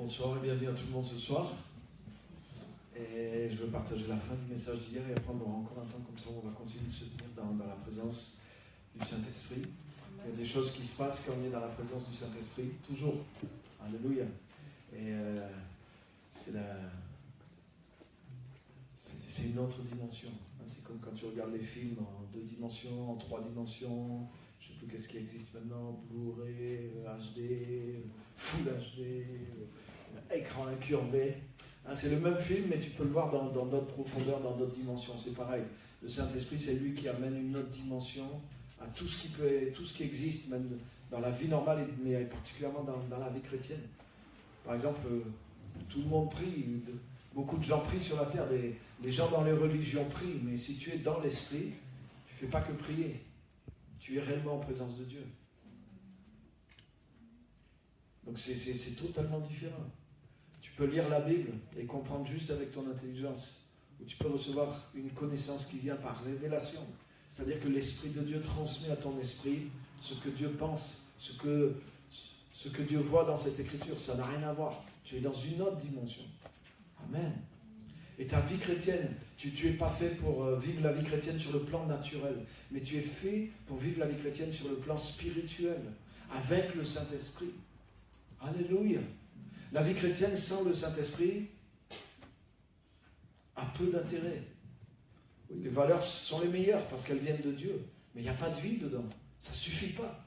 Bonsoir et bienvenue à tout le monde ce soir. Et je veux partager la fin du message d'hier et après on aura encore un temps comme ça, on va continuer de se tenir dans la présence du Saint-Esprit. Il y a des choses qui se passent quand on est dans la présence du Saint-Esprit, toujours. Alléluia. Et c'est une autre dimension. C'est comme quand tu regardes les films en 2 dimensions, en 3 dimensions. Je ne sais plus qu'est-ce qui existe maintenant, Blu-ray, HD, Full HD, écran incurvé. C'est le même film, mais tu peux le voir dans d'autres profondeurs, dans d'autres dimensions. C'est pareil. Le Saint-Esprit, c'est lui qui amène une autre dimension à tout ce qui existe, même dans la vie normale, mais particulièrement dans la vie chrétienne. Par exemple, tout le monde prie, beaucoup de gens prient sur la terre, les gens dans les religions prient, mais si tu es dans l'Esprit, tu ne fais pas que prier. Tu es réellement en présence de Dieu. Donc c'est totalement différent. Tu peux lire la Bible et comprendre juste avec ton intelligence, ou tu peux recevoir une connaissance qui vient par révélation. C'est-à-dire que l'Esprit de Dieu transmet à ton esprit ce que Dieu pense, ce que Dieu voit dans cette écriture. Ça n'a rien à voir. Tu es dans une autre dimension. Amen. Et ta vie chrétienne, tu n'es pas fait pour vivre la vie chrétienne sur le plan naturel, mais tu es fait pour vivre la vie chrétienne sur le plan spirituel, avec le Saint-Esprit. Alléluia. La vie chrétienne sans le Saint-Esprit a peu d'intérêt. Oui, les valeurs sont les meilleures parce qu'elles viennent de Dieu, mais il n'y a pas de vie dedans. Ça ne suffit pas.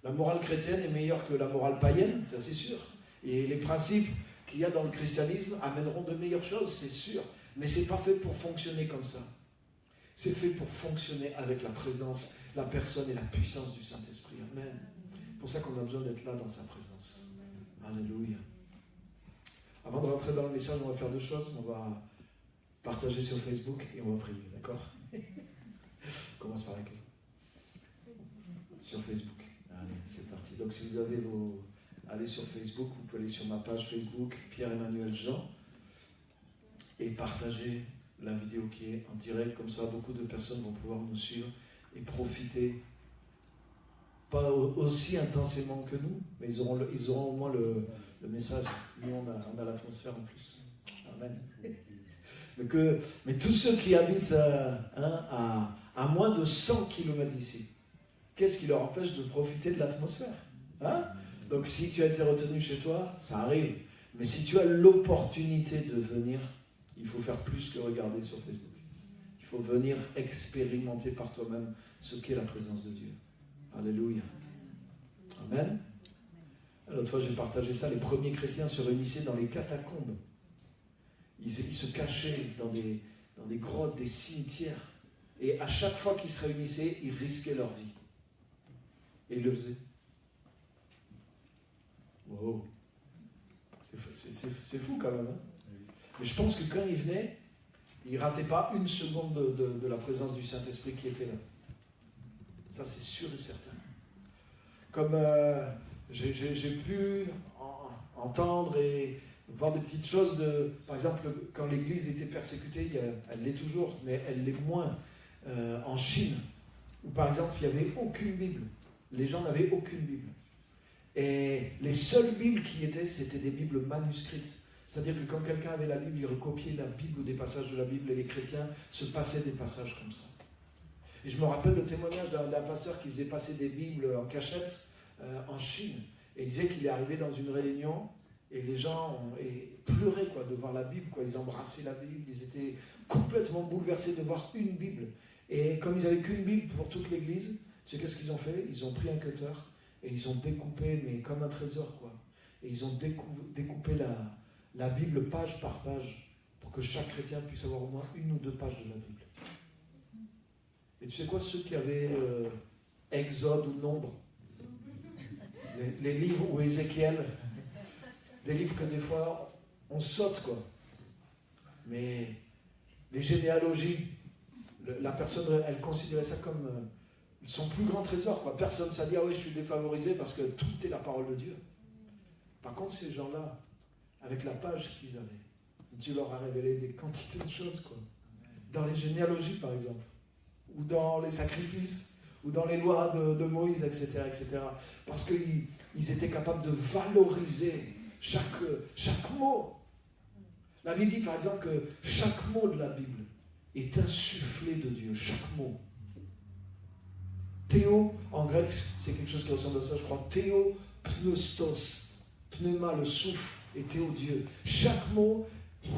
La morale chrétienne est meilleure que la morale païenne, ça c'est sûr. Et les principes qu'il y a dans le christianisme amèneront de meilleures choses, c'est sûr. Mais ce n'est pas fait pour fonctionner comme ça. C'est fait pour fonctionner avec la présence, la personne et la puissance du Saint-Esprit. Amen. C'est pour ça qu'on a besoin d'être là dans sa présence. Alléluia. Avant de rentrer dans le message, on va faire 2 choses. On va partager sur Facebook et on va prier, d'accord? On commence par laquelle? Sur Facebook. Allez, c'est parti. Donc si vous avez allez sur Facebook, vous pouvez aller sur ma page Facebook, Pierre-Emmanuel Jean, et partager la vidéo qui est en direct. Comme ça, beaucoup de personnes vont pouvoir nous suivre et profiter, pas aussi intensément que nous, mais ils auront au moins le message. Nous, on a l'atmosphère en plus. Amen. Mais tous ceux qui habitent à moins de 100 km d'ici, qu'est-ce qui leur empêche de profiter de l'atmosphère? Donc si tu as été retenu chez toi, ça arrive. Mais si tu as l'opportunité de venir, il faut faire plus que regarder sur Facebook. Il faut venir expérimenter par toi-même ce qu'est la présence de Dieu. Alléluia. Amen. L'autre fois, j'ai partagé ça. Les premiers chrétiens se réunissaient dans les catacombes. Ils se cachaient dans des grottes, des cimetières. Et à chaque fois qu'ils se réunissaient, ils risquaient leur vie. Et ils le faisaient. Wow. C'est fou quand même. Mais je pense que quand ils venaient, ils ne rataient pas une seconde de la présence du Saint-Esprit qui était là. Ça, c'est sûr et certain. Comme j'ai pu entendre et voir des petites choses par exemple, quand l'Église était persécutée, elle l'est toujours, mais elle l'est moins en Chine, où par exemple, il n'y avait aucune Bible. Les gens n'avaient aucune Bible. Et les seules Bibles qui étaient, c'était des Bibles manuscrites. C'est-à-dire que quand quelqu'un avait la Bible, il recopiait la Bible ou des passages de la Bible, et les chrétiens se passaient des passages comme ça. Et je me rappelle le témoignage d'un pasteur qui faisait passer des Bibles en cachette en Chine. Et il disait qu'il est arrivé dans une réunion, et les gens pleuraient de voir la Bible. Ils embrassaient la Bible, ils étaient complètement bouleversés de voir une Bible. Et comme ils n'avaient qu'une Bible pour toute l'Église, tu sais qu'est-ce qu'ils ont fait? Ils ont pris un cutter, et ils ont découpé, mais comme un trésor, Et ils ont découpé la Bible page par page, pour que chaque chrétien puisse avoir au moins 1 ou 2 pages de la Bible. Et tu sais quoi, ceux qui avaient Exode ou Nombre, les livres ou Ézéchiel, des livres que des fois on saute, Mais les généalogies, la personne, elle considérait ça comme son plus grand trésor, Personne ne s'est dit, ah oui, je suis défavorisé parce que tout est la parole de Dieu. Par contre, ces gens-là, avec la page qu'ils avaient, Dieu leur a révélé des quantités de choses, Dans les généalogies, par exemple, ou dans les sacrifices, ou dans les lois de Moïse, etc., etc. Parce qu'ils étaient capables de valoriser chaque mot. La Bible dit par exemple que chaque mot de la Bible est insufflé de Dieu, chaque mot. Théo, en grec, c'est quelque chose qui ressemble à ça, je crois. Théo, pneustos, pneuma, le souffle, et Théo, Dieu. Chaque mot, il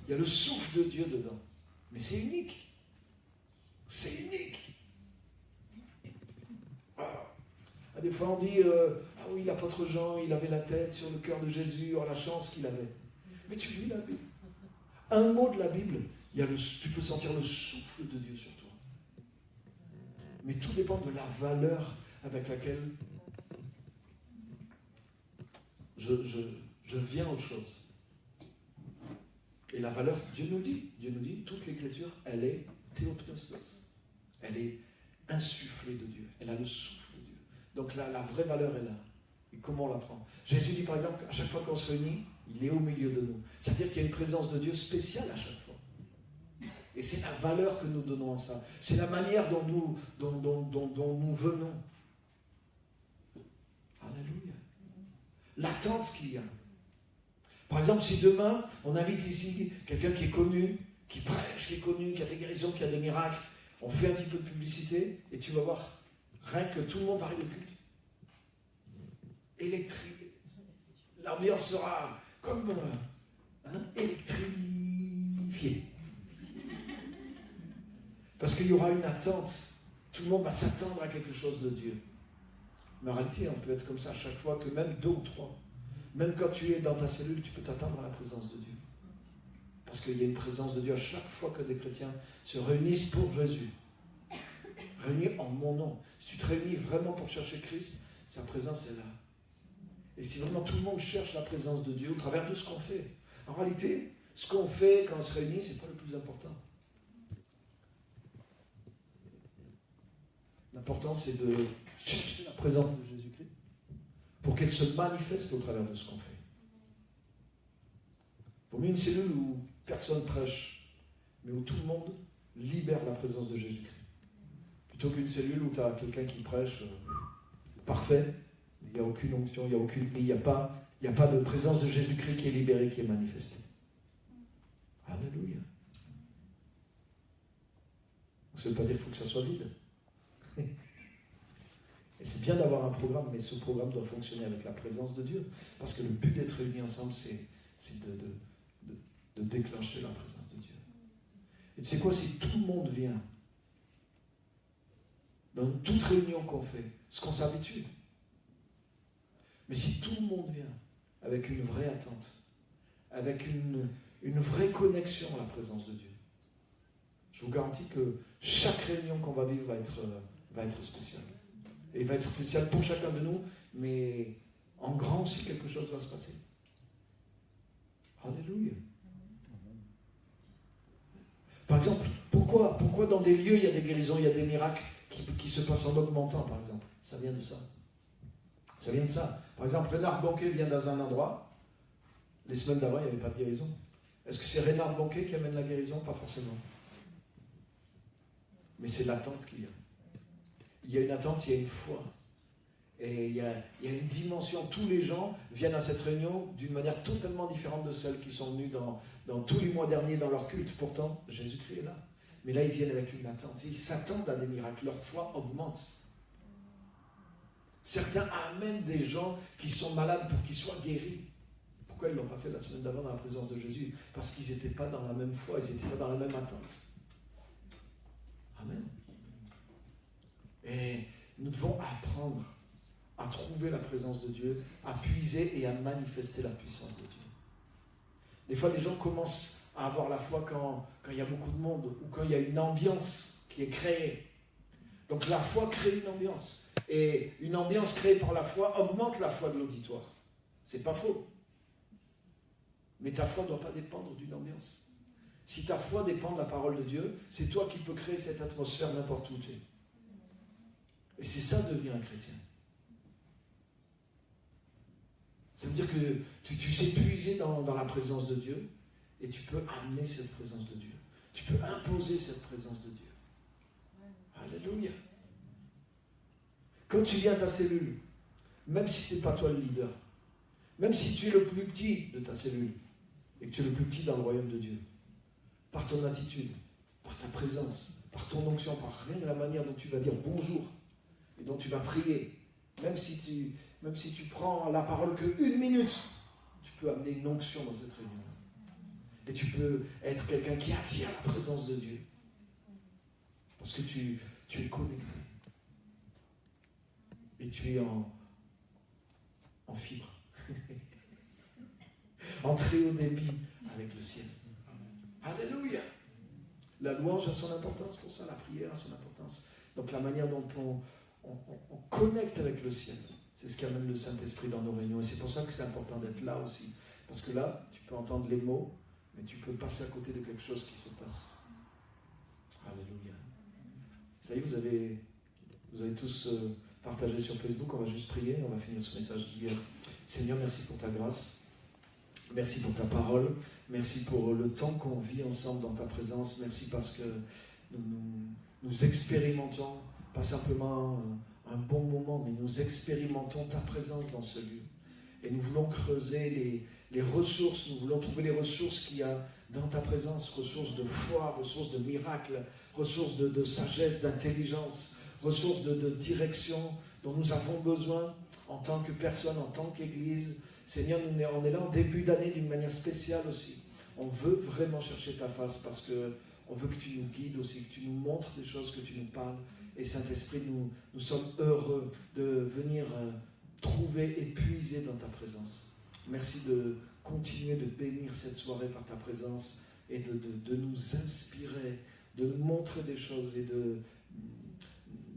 y a le souffle de Dieu dedans. Mais c'est unique. C'est unique. Ah, des fois, on dit, ah oui, l'apôtre Jean, il avait la tête sur le cœur de Jésus, oh la chance qu'il avait. Mais tu lis la Bible. Un mot de la Bible, tu peux sentir le souffle de Dieu sur toi. Mais tout dépend de la valeur avec laquelle je viens aux choses. Et la valeur, Dieu nous dit, toute l'écriture, elle est théopneustos. Elle est insufflée de Dieu. Elle a le souffle de Dieu. Donc la vraie valeur est là. Et comment on la prend? Jésus dit par exemple qu'à chaque fois qu'on se réunit, il est au milieu de nous. C'est-à-dire qu'il y a une présence de Dieu spéciale à chaque fois. Et c'est la valeur que nous donnons à ça. C'est la manière dont nous venons. Alléluia. L'attente qu'il y a. Par exemple, si demain, on invite ici quelqu'un qui est connu, qui prêche, qui est connu, qui a des guérisons, qui a des miracles, on fait un petit peu de publicité, et tu vas voir, rien que tout le monde va arriver au culte. Électrique. L'ambiance sera comme électrifiée. Parce qu'il y aura une attente. Tout le monde va s'attendre à quelque chose de Dieu. Mais en réalité, on peut être comme ça à chaque fois, que même 2 ou 3. Même quand tu es dans ta cellule, tu peux t'attendre à la présence de Dieu. Parce qu'il y a une présence de Dieu à chaque fois que des chrétiens se réunissent pour Jésus. Réunis en mon nom. Si tu te réunis vraiment pour chercher Christ, sa présence est là. Et si vraiment tout le monde cherche la présence de Dieu au travers de ce qu'on fait. En réalité, ce qu'on fait quand on se réunit, ce n'est pas le plus important. L'important, c'est de chercher la présence de Jésus-Christ pour qu'elle se manifeste au travers de ce qu'on fait. Il vaut mieux une cellule où personne prêche, mais où tout le monde libère la présence de Jésus-Christ. Plutôt qu'une cellule où tu as quelqu'un qui prêche, c'est parfait, mais il n'y a aucune onction, il n'y a pas de présence de Jésus-Christ qui est libérée, qui est manifestée. Alléluia. Ça ne veut pas dire qu'il faut que ça soit vide. Et c'est bien d'avoir un programme, mais ce programme doit fonctionner avec la présence de Dieu. Parce que le but d'être réunis ensemble, c'est de déclencher la présence de Dieu. Et tu sais quoi, si tout le monde vient, dans toute réunion qu'on fait, ce qu'on s'habitue, mais si tout le monde vient avec une vraie attente, avec une vraie connexion à la présence de Dieu, je vous garantis que chaque réunion qu'on va vivre va être spéciale. Et va être spéciale pour chacun de nous, mais en grand aussi, quelque chose va se passer. Alléluia. Par exemple, pourquoi dans des lieux il y a des guérisons, il y a des miracles qui se passent en augmentant, par exemple? Ça vient de ça. Ça vient de ça. Par exemple, Reinhard Bonnke vient dans un endroit, les semaines d'avant, il n'y avait pas de guérison. Est-ce que c'est Reinhard Bonnke qui amène la guérison? Pas forcément. Mais c'est l'attente qu'il y a. Il y a une attente, il y a une foi. Et il y a une dimension. Tous les gens viennent à cette réunion d'une manière totalement différente de celles qui sont venues dans tous les mois derniers dans leur culte. Pourtant, Jésus-Christ est là. Mais là, ils viennent avec une attente. Ils s'attendent à des miracles. Leur foi augmente. Certains amènent des gens qui sont malades pour qu'ils soient guéris. Pourquoi ils ne l'ont pas fait la semaine d'avant dans la présence de Jésus? Parce qu'ils n'étaient pas dans la même foi, ils n'étaient pas dans la même attente. Amen. Et nous devons apprendre à trouver la présence de Dieu, à puiser et à manifester la puissance de Dieu. Des fois, les gens commencent à avoir la foi quand il y a beaucoup de monde ou quand il y a une ambiance qui est créée. Donc la foi crée une ambiance. Et une ambiance créée par la foi augmente la foi de l'auditoire. C'est pas faux. Mais ta foi ne doit pas dépendre d'une ambiance. Si ta foi dépend de la parole de Dieu, c'est toi qui peux créer cette atmosphère n'importe où tu es. Et c'est ça devenir un chrétien. Ça veut dire que tu sais puiser dans la présence de Dieu et tu peux amener cette présence de Dieu. Tu peux imposer cette présence de Dieu. Alléluia. Quand tu viens à ta cellule, même si ce n'est pas toi le leader, Même si tu es le plus petit de ta cellule, et que tu es le plus petit dans le royaume de Dieu, par ton attitude, par ta présence, par ton onction, par rien de la manière dont tu vas dire bonjour, et dont tu vas prier, même si tu prends la parole que 1 minute, tu peux amener une onction dans cette réunion. Et tu peux être quelqu'un qui attire la présence de Dieu. Parce que tu es connecté. Et tu es en fibre. En très haut débit avec le ciel. Alléluia! La louange a son importance pour ça, la prière a son importance. Donc la manière dont on connecte avec le ciel, c'est ce qui amène le Saint-Esprit dans nos réunions. Et c'est pour ça que c'est important d'être là aussi. Parce que là, tu peux entendre les mots, mais tu peux passer à côté de quelque chose qui se passe. Alléluia. Ça y est, vous avez tous partagé sur Facebook. On va juste prier, on va finir ce message d'hier. Seigneur, merci pour ta grâce. Merci pour ta parole. Merci pour le temps qu'on vit ensemble dans ta présence. Merci parce que nous expérimentons, pas simplement un bon moment, mais nous expérimentons ta présence dans ce lieu. Et nous voulons creuser les ressources, nous voulons trouver les ressources qu'il y a dans ta présence, ressources de foi, ressources de miracles, ressources de sagesse, d'intelligence, ressources de direction dont nous avons besoin en tant que personne, en tant qu'Église. Seigneur, on est là en début d'année d'une manière spéciale aussi. On veut vraiment chercher ta face parce qu'on veut que tu nous guides aussi, que tu nous montres des choses, que tu nous parles. Et Saint-Esprit, nous sommes heureux de venir trouver et puiser dans ta présence. Merci de continuer de bénir cette soirée par ta présence et de nous inspirer, de nous montrer des choses et de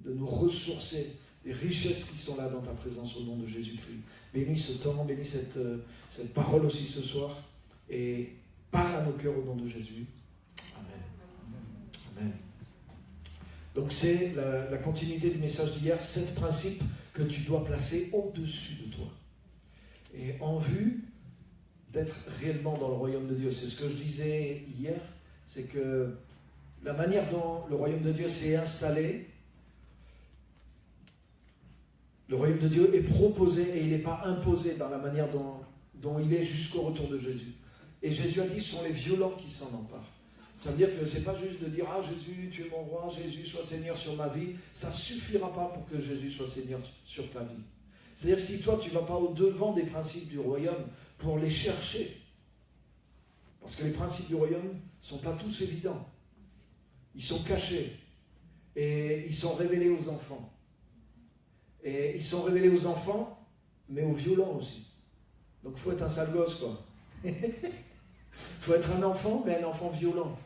nous ressourcer des richesses qui sont là dans ta présence au nom de Jésus-Christ. Bénis ce temps, bénis cette parole aussi ce soir et parle à nos cœurs au nom de Jésus. Amen. Amen. Donc c'est la continuité du message d'hier, 7 principes que tu dois placer au-dessus de toi. Et en vue d'être réellement dans le royaume de Dieu. C'est ce que je disais hier, c'est que la manière dont le royaume de Dieu s'est installé, le royaume de Dieu est proposé et il n'est pas imposé dans la manière dont il est jusqu'au retour de Jésus. Et Jésus a dit, ce sont les violents qui s'en emparent. Ça veut dire que ce n'est pas juste de dire « Ah Jésus, tu es mon roi, Jésus, sois Seigneur sur ma vie ». Ça ne suffira pas pour que Jésus soit Seigneur sur ta vie. C'est-à-dire que si toi, tu ne vas pas au-devant des principes du royaume pour les chercher, parce que les principes du royaume ne sont pas tous évidents. Ils sont cachés et ils sont révélés aux enfants. Et ils sont révélés aux enfants, mais aux violents aussi. Donc il faut être un sale gosse, quoi. Il faut être un enfant, mais un enfant violent.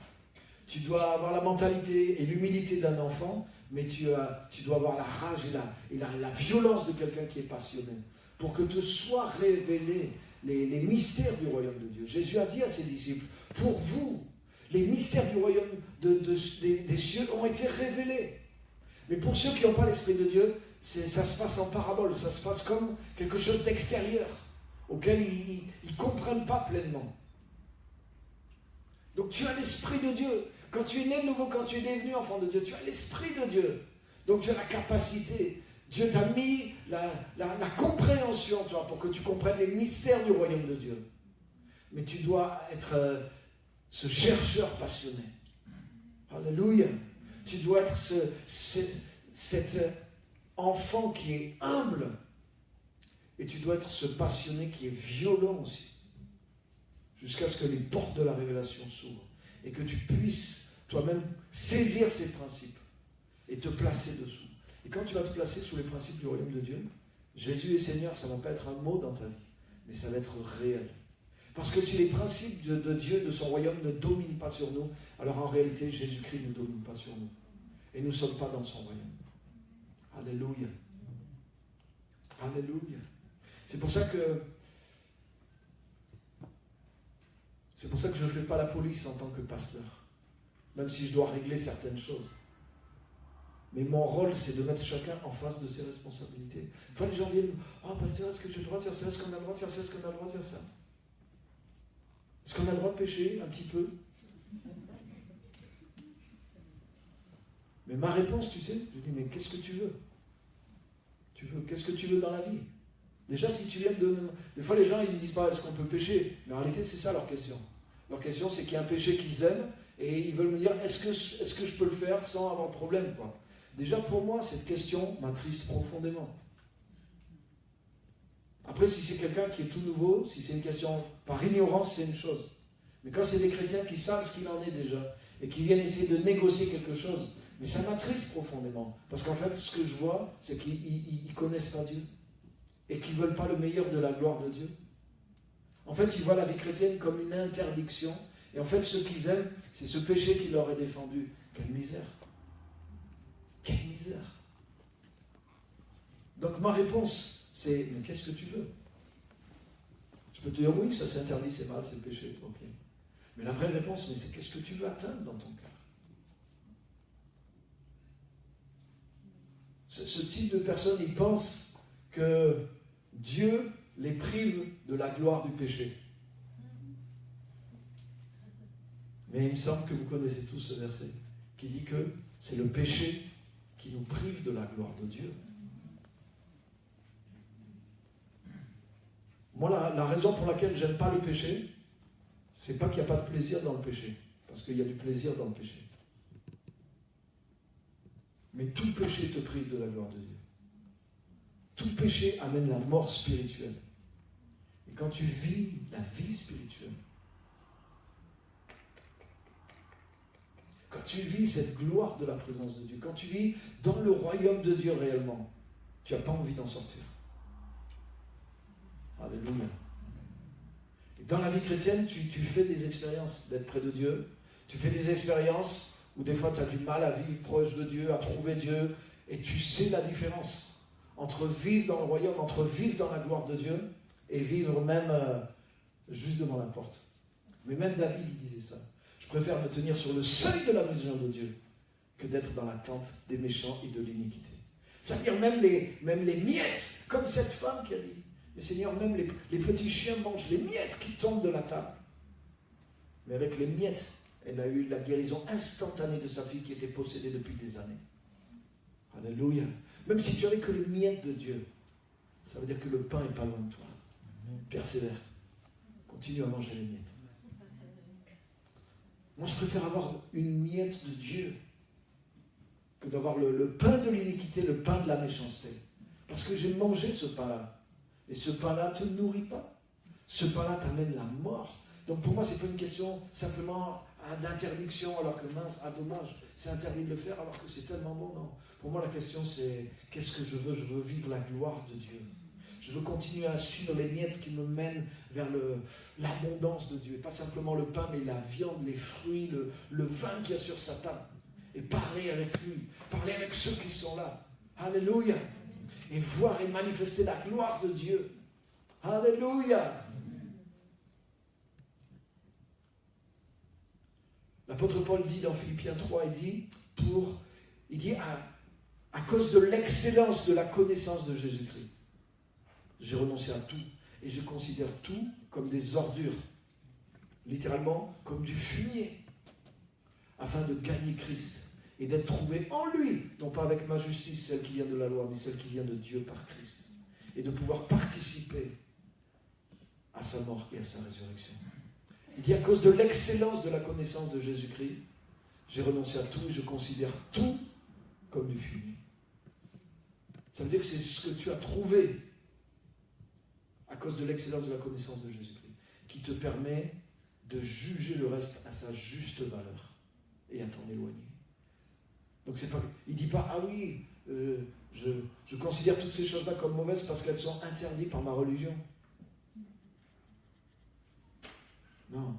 Tu dois avoir la mentalité et l'humilité d'un enfant, mais tu dois avoir la rage et la violence de quelqu'un qui est passionné. Pour que te soient révélés les mystères du royaume de Dieu. Jésus a dit à ses disciples, pour vous, les mystères du royaume des cieux ont été révélés. Mais pour ceux qui n'ont pas l'Esprit de Dieu, ça se passe en parabole, ça se passe comme quelque chose d'extérieur, auquel ils ne comprennent pas pleinement. Donc tu as l'Esprit de Dieu. Quand tu es né de nouveau, quand tu es devenu enfant de Dieu, tu as l'Esprit de Dieu. Donc tu as la capacité. Dieu t'a mis la compréhension, tu vois, pour que tu comprennes les mystères du royaume de Dieu. Mais tu dois être ce chercheur passionné. Alléluia. Tu dois être cet enfant qui est humble. Et tu dois être ce passionné qui est violent aussi. Jusqu'à ce que les portes de la révélation s'ouvrent. Et que tu puisses toi-même saisir ces principes. Et te placer dessous. Et quand tu vas te placer sous les principes du royaume de Dieu, Jésus est Seigneur, ça ne va pas être un mot dans ta vie. Mais ça va être réel. Parce que si les principes de Dieu, de son royaume, ne dominent pas sur nous, alors en réalité, Jésus-Christ ne domine pas sur nous. Et nous ne sommes pas dans son royaume. Alléluia. Alléluia. C'est pour ça que je ne fais pas la police en tant que pasteur. Même si je dois régler certaines choses. Mais mon rôle, c'est de mettre chacun en face de ses responsabilités. Une fois, les gens viennent, « Oh, pasteur, est-ce que j'ai le droit de faire ça? Est-ce qu'on a le droit de faire ça? Est-ce qu'on a le droit de faire ça? Est-ce qu'on a le droit de pécher un petit peu ?» Mais ma réponse, tu sais, je dis, mais qu'est-ce que tu veux? Qu'est-ce que tu veux dans la vie? Déjà, si tu viens de... Des fois, les gens, ils ne disent pas est-ce qu'on peut pécher. Mais en réalité, c'est ça leur question. Leur question, c'est qu'il y a un péché qu'ils aiment et ils veulent me dire est-ce que je peux le faire sans avoir de problème, quoi. Déjà, pour moi, cette question m'attriste profondément. Après, si c'est quelqu'un qui est tout nouveau, si c'est une question par ignorance, c'est une chose. Mais quand c'est des chrétiens qui savent ce qu'il en est déjà et qui viennent essayer de négocier quelque chose, mais ça m'attriste profondément. Parce qu'en fait, ce que je vois, c'est qu'ils ne connaissent pas Dieu et qu'ils ne veulent pas le meilleur de la gloire de Dieu. En fait, ils voient la vie chrétienne comme une interdiction. Et en fait, ce qu'ils aiment, c'est ce péché qui leur est défendu. Quelle misère! Quelle misère! Donc ma réponse, c'est, mais qu'est-ce que tu veux? Je peux te dire, oui, ça c'est interdit, c'est mal, c'est le péché. Ok. Mais la vraie réponse, mais c'est qu'est-ce que tu veux atteindre dans ton cœur? Ce type de personne, il pense que Dieu les prive de la gloire du péché. Mais il me semble que vous connaissez tous ce verset qui dit que c'est le péché qui nous prive de la gloire de Dieu. Moi, la raison pour laquelle je n'aime pas le péché, c'est pas qu'il n'y a pas de plaisir dans le péché, parce qu'il y a du plaisir dans le péché. Mais tout péché te prive de la gloire de Dieu. Tout péché amène la mort spirituelle. Et quand tu vis la vie spirituelle, quand tu vis cette gloire de la présence de Dieu, quand tu vis dans le royaume de Dieu réellement, tu n'as pas envie d'en sortir. Alléluia. Et dans la vie chrétienne, tu fais des expériences d'être près de Dieu. Tu fais des expériences où des fois tu as du mal à vivre proche de Dieu, à trouver Dieu. Et tu sais la différence entre vivre dans le royaume, entre vivre dans la gloire de Dieu et vivre même juste devant la porte. Mais même David, il disait ça. Je préfère me tenir sur le seuil de la maison de Dieu que d'être dans la tente des méchants et de l'iniquité. C'est-à-dire même les miettes, comme cette femme qui a dit, mais Seigneur, même les petits chiens mangent les miettes qui tombent de la table. Mais avec les miettes, elle a eu la guérison instantanée de sa fille qui était possédée depuis des années. Alléluia. Même si tu n'avais que les miettes de Dieu, ça veut dire que le pain n'est pas loin de toi. Persévère. Continue à manger les miettes. Moi, je préfère avoir une miette de Dieu que d'avoir le pain de l'iniquité, le pain de la méchanceté. Parce que j'ai mangé ce pain-là. Et ce pain-là ne te nourrit pas. Ce pain-là t'amène la mort. Donc pour moi, ce n'est pas une question simplement d'interdiction, alors que mince, dommage, c'est interdit de le faire alors que c'est tellement bon. Non. Pour moi, la question c'est, qu'est-ce que je veux? Je veux vivre la gloire de Dieu. Je veux continuer à suivre les miettes qui me mènent vers l'abondance de Dieu. Et pas simplement le pain, mais la viande, les fruits, le vin qu'il y a sur sa table. Et parler avec lui, parler avec ceux qui sont là. Alléluia. Et voir et manifester la gloire de Dieu. Alléluia. L'apôtre Paul dit dans Philippiens 3, il dit à cause de l'excellence de la connaissance de Jésus-Christ, j'ai renoncé à tout et je considère tout comme des ordures, littéralement comme du fumier, afin de gagner Christ et d'être trouvé en lui, non pas avec ma justice, celle qui vient de la loi, mais celle qui vient de Dieu par Christ, et de pouvoir participer à sa mort et à sa résurrection. Il dit à cause de l'excellence de la connaissance de Jésus-Christ, j'ai renoncé à tout et je considère tout comme du fumier. Ça veut dire que c'est ce que tu as trouvé à cause de l'excellence de la connaissance de Jésus-Christ qui te permet de juger le reste à sa juste valeur et à t'en éloigner. Donc c'est pas, il ne dit pas, ah oui, je considère toutes ces choses-là comme mauvaises parce qu'elles sont interdites par ma religion. Non,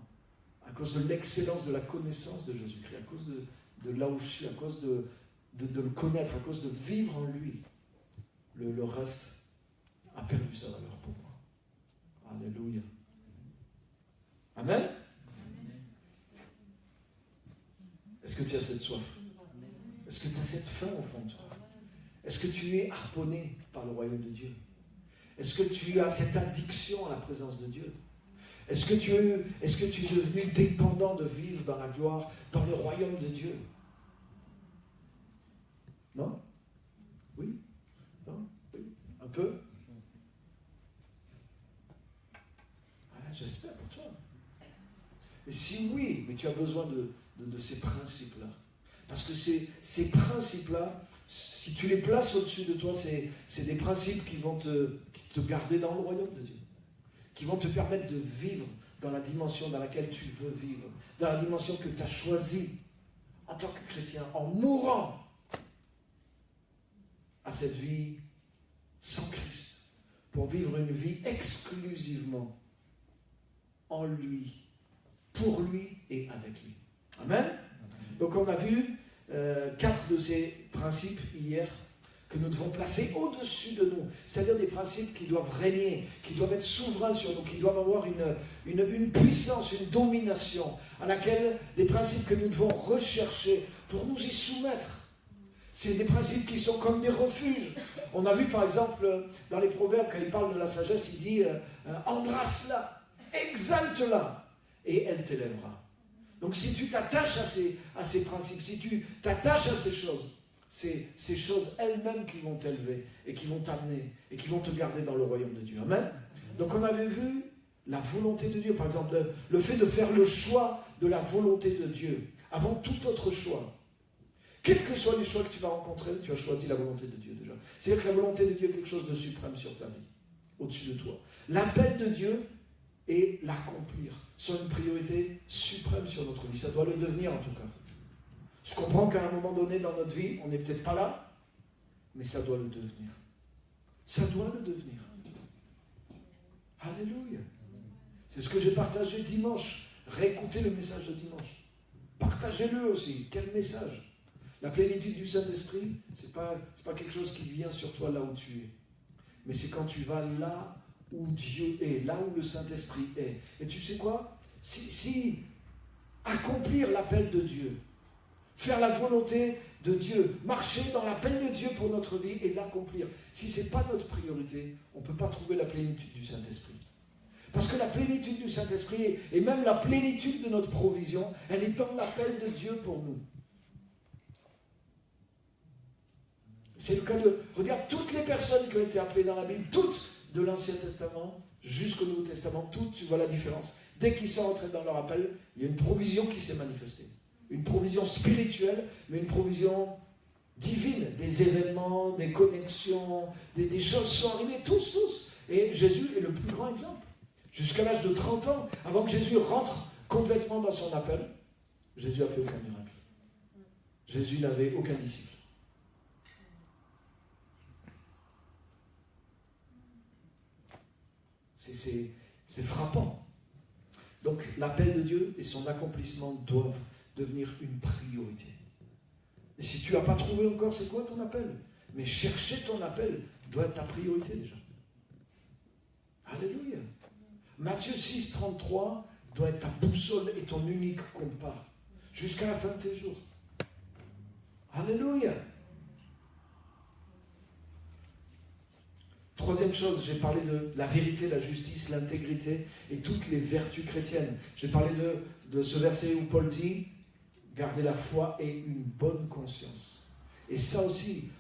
à cause de l'excellence de la connaissance de Jésus-Christ, à cause de là où je suis, à cause de le connaître, à cause de vivre en lui, le reste a perdu sa valeur pour moi. Alléluia. Amen. Est-ce que tu as cette soif? Est-ce que tu as cette faim au fond de toi? Est-ce que tu es harponné par le royaume de Dieu? Est-ce que tu as cette addiction à la présence de Dieu? Est-ce que tu es devenu dépendant de vivre dans la gloire, dans le royaume de Dieu? Non? Oui? Non? Oui? Un peu? J'espère pour toi. Et si oui, mais tu as besoin de ces principes-là. Parce que ces principes-là, si tu les places au-dessus de toi, c'est des principes qui vont te garder dans le royaume de Dieu. Qui vont te permettre de vivre dans la dimension dans laquelle tu veux vivre. Dans la dimension que tu as choisie en tant que chrétien, en mourant à cette vie sans Christ. Pour vivre une vie exclusivement en lui, pour lui et avec lui. Amen. Donc on a vu 4 de ces principes hier que nous devons placer au-dessus de nous. C'est-à-dire des principes qui doivent régner, qui doivent être souverains sur nous, qui doivent avoir une puissance, une domination, à laquelle des principes que nous devons rechercher pour nous y soumettre. C'est des principes qui sont comme des refuges. On a vu par exemple dans les Proverbes, quand il parle de la sagesse, il dit embrasse-la, exalte-la, et elle t'élèvera. Donc si tu t'attaches à ces principes, si tu t'attaches à ces choses, c'est ces choses elles-mêmes qui vont t'élever et qui vont t'amener et qui vont te garder dans le royaume de Dieu. Amen. Donc on avait vu la volonté de Dieu, par exemple le fait de faire le choix de la volonté de Dieu avant tout autre choix. Quels que soient les choix que tu vas rencontrer, tu as choisi la volonté de Dieu déjà. C'est-à-dire que la volonté de Dieu est quelque chose de suprême sur ta vie, au-dessus de toi. L'appel de Dieu et l'accomplir sont une priorité suprême sur notre vie. Ça doit le devenir en tout cas. Je comprends qu'à un moment donné dans notre vie, on n'est peut-être pas là, mais ça doit le devenir. Ça doit le devenir. Alléluia. C'est ce que j'ai partagé dimanche. Réécoutez le message de dimanche. Partagez-le aussi. Quel message? La plénitude du Saint-Esprit, c'est pas quelque chose qui vient sur toi là où tu es. Mais c'est quand tu vas là où Dieu est, là où le Saint-Esprit est. Et tu sais quoi? Si accomplir l'appel de Dieu, faire la volonté de Dieu, marcher dans l'appel de Dieu pour notre vie et l'accomplir, si ce n'est pas notre priorité, on ne peut pas trouver la plénitude du Saint-Esprit. Parce que la plénitude du Saint-Esprit et même la plénitude de notre provision, elle est dans l'appel de Dieu pour nous. C'est le cas de... Regarde, toutes les personnes qui ont été appelées dans la Bible, toutes de l'Ancien Testament jusqu'au Nouveau Testament, toutes, tu vois la différence. Dès qu'ils sont rentrés dans leur appel, il y a une provision qui s'est manifestée. Une provision spirituelle, mais une provision divine. Des événements, des connexions, des choses sont arrivées, tous. Et Jésus est le plus grand exemple. Jusqu'à l'âge de 30 ans, avant que Jésus rentre complètement dans son appel, Jésus n'a fait aucun miracle. Jésus n'avait aucun disciple. C'est frappant. Donc l'appel de Dieu et son accomplissement doivent devenir une priorité. Et si tu n'as pas trouvé encore c'est quoi ton appel, mais chercher ton appel doit être ta priorité déjà. Alléluia. Matthieu 6, 33 doit être ta boussole et ton unique compas jusqu'à la fin de tes jours. Alléluia. Troisième chose, j'ai parlé de la vérité, la justice, l'intégrité et toutes les vertus chrétiennes. J'ai parlé de ce verset où Paul dit « Gardez la foi et une bonne conscience ». Et ça aussi,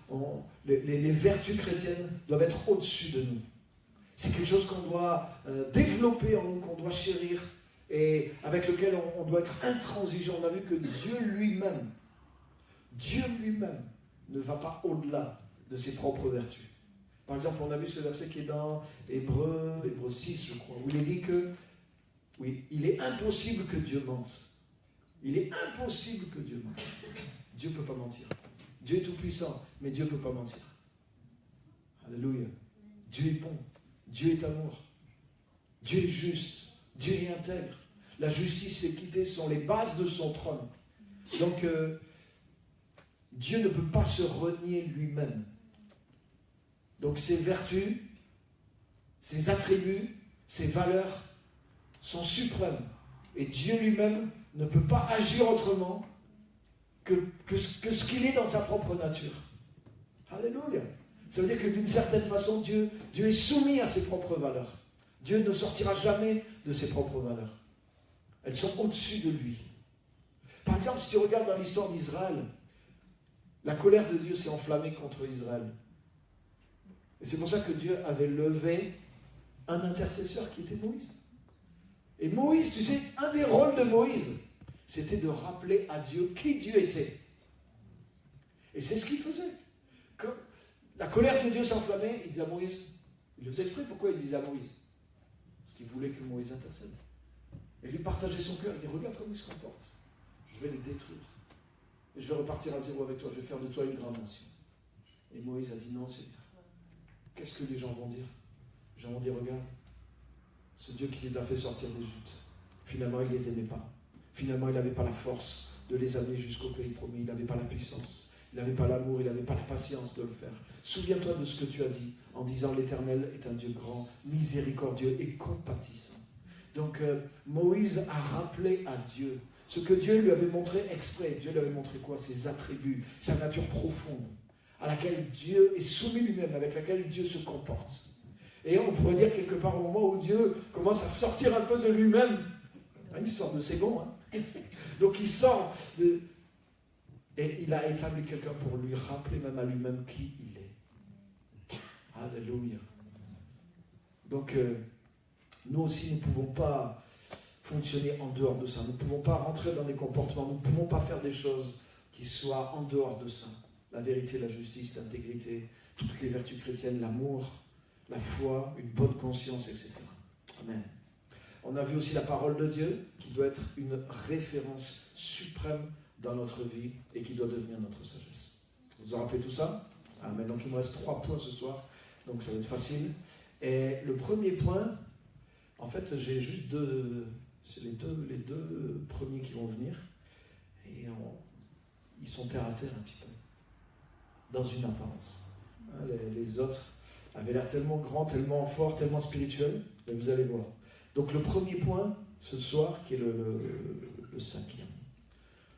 les vertus chrétiennes doivent être au-dessus de nous. C'est quelque chose qu'on doit développer en nous, qu'on doit chérir et avec lequel on doit être intransigeant. On a vu que Dieu lui-même ne va pas au-delà de ses propres vertus. Par exemple, on a vu ce verset qui est dans Hébreux 6, je crois, où il est dit que, oui, il est impossible que Dieu mente. Il est impossible que Dieu mente. Dieu ne peut pas mentir. Dieu est tout-puissant, mais Dieu ne peut pas mentir. Alléluia. Dieu est bon. Dieu est amour. Dieu est juste. Dieu est intègre. La justice et l'équité sont les bases de son trône. Donc, Dieu ne peut pas se renier lui-même. Donc ses vertus, ses attributs, ses valeurs sont suprêmes. Et Dieu lui-même ne peut pas agir autrement que ce qu'il est dans sa propre nature. Alléluia. Ça veut dire que d'une certaine façon, Dieu est soumis à ses propres valeurs. Dieu ne sortira jamais de ses propres valeurs. Elles sont au-dessus de lui. Par exemple, si tu regardes dans l'histoire d'Israël, la colère de Dieu s'est enflammée contre Israël. Et c'est pour ça que Dieu avait levé un intercesseur qui était Moïse. Et Moïse, tu sais, un des rôles de Moïse, c'était de rappeler à Dieu qui Dieu était. Et c'est ce qu'il faisait. Quand la colère de Dieu s'enflammait, il disait à Moïse, il le faisait exprès, pourquoi il disait à Moïse? Parce qu'il voulait que Moïse intercède. Et lui partageait son cœur, il dit, regarde comment il se comporte. Je vais les détruire. Et je vais repartir à zéro avec toi, je vais faire de toi une grande nation. Et Moïse a dit, non Seigneur. Qu'est-ce que les gens vont dire? Les gens vont dire, regarde, ce Dieu qui les a fait sortir d'Égypte, finalement il ne les aimait pas. Finalement il n'avait pas la force de les amener jusqu'au pays promis, il n'avait pas la puissance, il n'avait pas l'amour, il n'avait pas la patience de le faire. Souviens-toi de ce que tu as dit en disant l'Éternel est un Dieu grand, miséricordieux et compatissant. Donc Moïse a rappelé à Dieu ce que Dieu lui avait montré exprès. Dieu lui avait montré quoi? Ses attributs, sa nature profonde, à laquelle Dieu est soumis lui-même, avec laquelle Dieu se comporte. Et on pourrait dire quelque part au moment où Dieu commence à sortir un peu de lui-même, il sort de ses gonds, donc il sort de... Et il a établi quelqu'un pour lui rappeler même à lui-même qui il est. Alléluia. Donc nous aussi, nous ne pouvons pas fonctionner en dehors de ça. Nous ne pouvons pas rentrer dans des comportements, nous ne pouvons pas faire des choses qui soient en dehors de ça. La vérité, la justice, l'intégrité, toutes les vertus chrétiennes, l'amour, la foi, une bonne conscience, etc. Amen. On a vu aussi la parole de Dieu qui doit être une référence suprême dans notre vie et qui doit devenir notre sagesse. Vous vous rappelez tout ça? Amen. Donc il me reste 3 points ce soir, donc ça va être facile. Et le premier point, en fait j'ai juste c'est les deux premiers qui vont venir et ils sont terre à terre un petit peu, dans une apparence. Les autres avaient l'air tellement grands, tellement forts, tellement spirituels, mais vous allez voir. Donc le premier point ce soir, qui est le cinquième,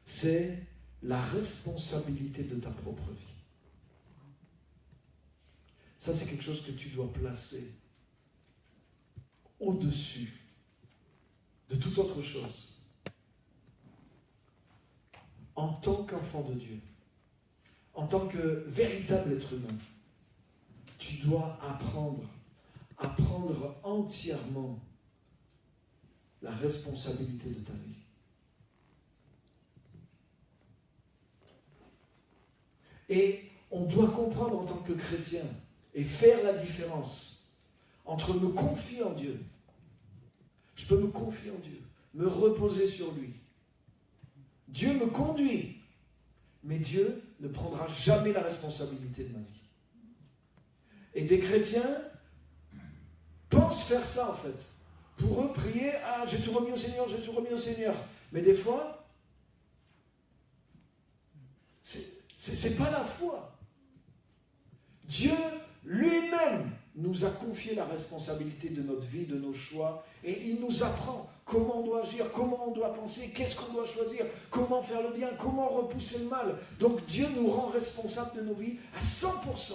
c'est la responsabilité de ta propre vie. Ça, c'est quelque chose que tu dois placer au-dessus de toute autre chose. En tant qu'enfant de Dieu, en tant que véritable être humain, tu dois apprendre entièrement la responsabilité de ta vie. Et on doit comprendre en tant que chrétien et faire la différence entre me confier en Dieu. Je peux me confier en Dieu, me reposer sur lui. Dieu me conduit, mais Dieu ne prendra jamais la responsabilité de ma vie. Et des chrétiens pensent faire ça en fait. Pour eux, prier, j'ai tout remis au Seigneur, j'ai tout remis au Seigneur. Mais des fois, c'est pas la foi. Dieu lui-même nous a confié la responsabilité de notre vie, de nos choix, et il nous apprend comment on doit agir, comment on doit penser, qu'est-ce qu'on doit choisir, comment faire le bien, comment repousser le mal. Donc Dieu nous rend responsables de nos vies à 100%.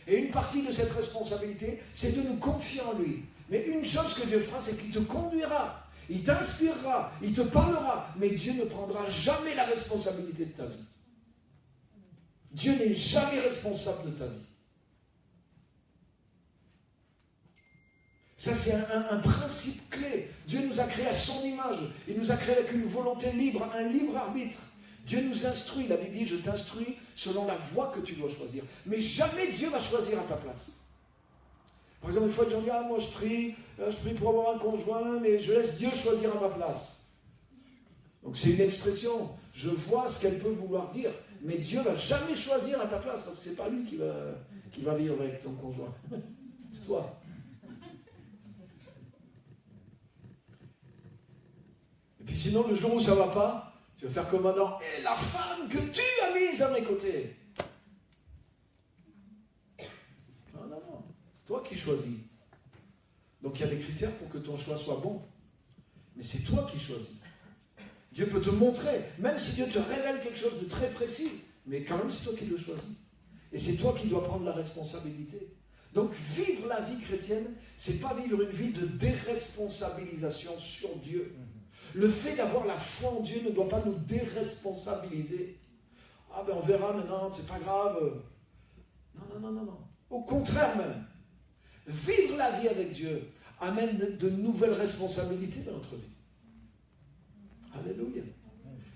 Et une partie de cette responsabilité, c'est de nous confier en lui. Mais une chose que Dieu fera, c'est qu'il te conduira, il t'inspirera, il te parlera, mais Dieu ne prendra jamais la responsabilité de ta vie. Dieu n'est jamais responsable de ta vie. Ça, c'est un principe clé. Dieu nous a créés à son image. Il nous a créés avec une volonté libre, un libre arbitre. Dieu nous instruit. La Bible dit, je t'instruis selon la voie que tu dois choisir. Mais jamais Dieu va choisir à ta place. Par exemple, une fois, les gens disent, moi je prie pour avoir un conjoint, mais je laisse Dieu choisir à ma place. Donc c'est une expression. Je vois ce qu'elle peut vouloir dire. Mais Dieu ne va jamais choisir à ta place, parce que ce n'est pas lui qui va vivre avec ton conjoint. C'est toi. Et puis sinon, le jour où ça ne va pas, tu vas faire comme Adam. Et la femme que tu as mise à mes côtés. Non. C'est toi qui choisis. Donc il y a des critères pour que ton choix soit bon. Mais c'est toi qui choisis. Dieu peut te montrer, même si Dieu te révèle quelque chose de très précis, mais quand même c'est toi qui le choisis. Et c'est toi qui dois prendre la responsabilité. Donc vivre la vie chrétienne, c'est pas vivre une vie de déresponsabilisation sur Dieu. Le fait d'avoir la foi en Dieu ne doit pas nous déresponsabiliser. On verra maintenant, c'est pas grave. Non. Au contraire même. Vivre la vie avec Dieu, amène de nouvelles responsabilités dans notre vie. Alléluia.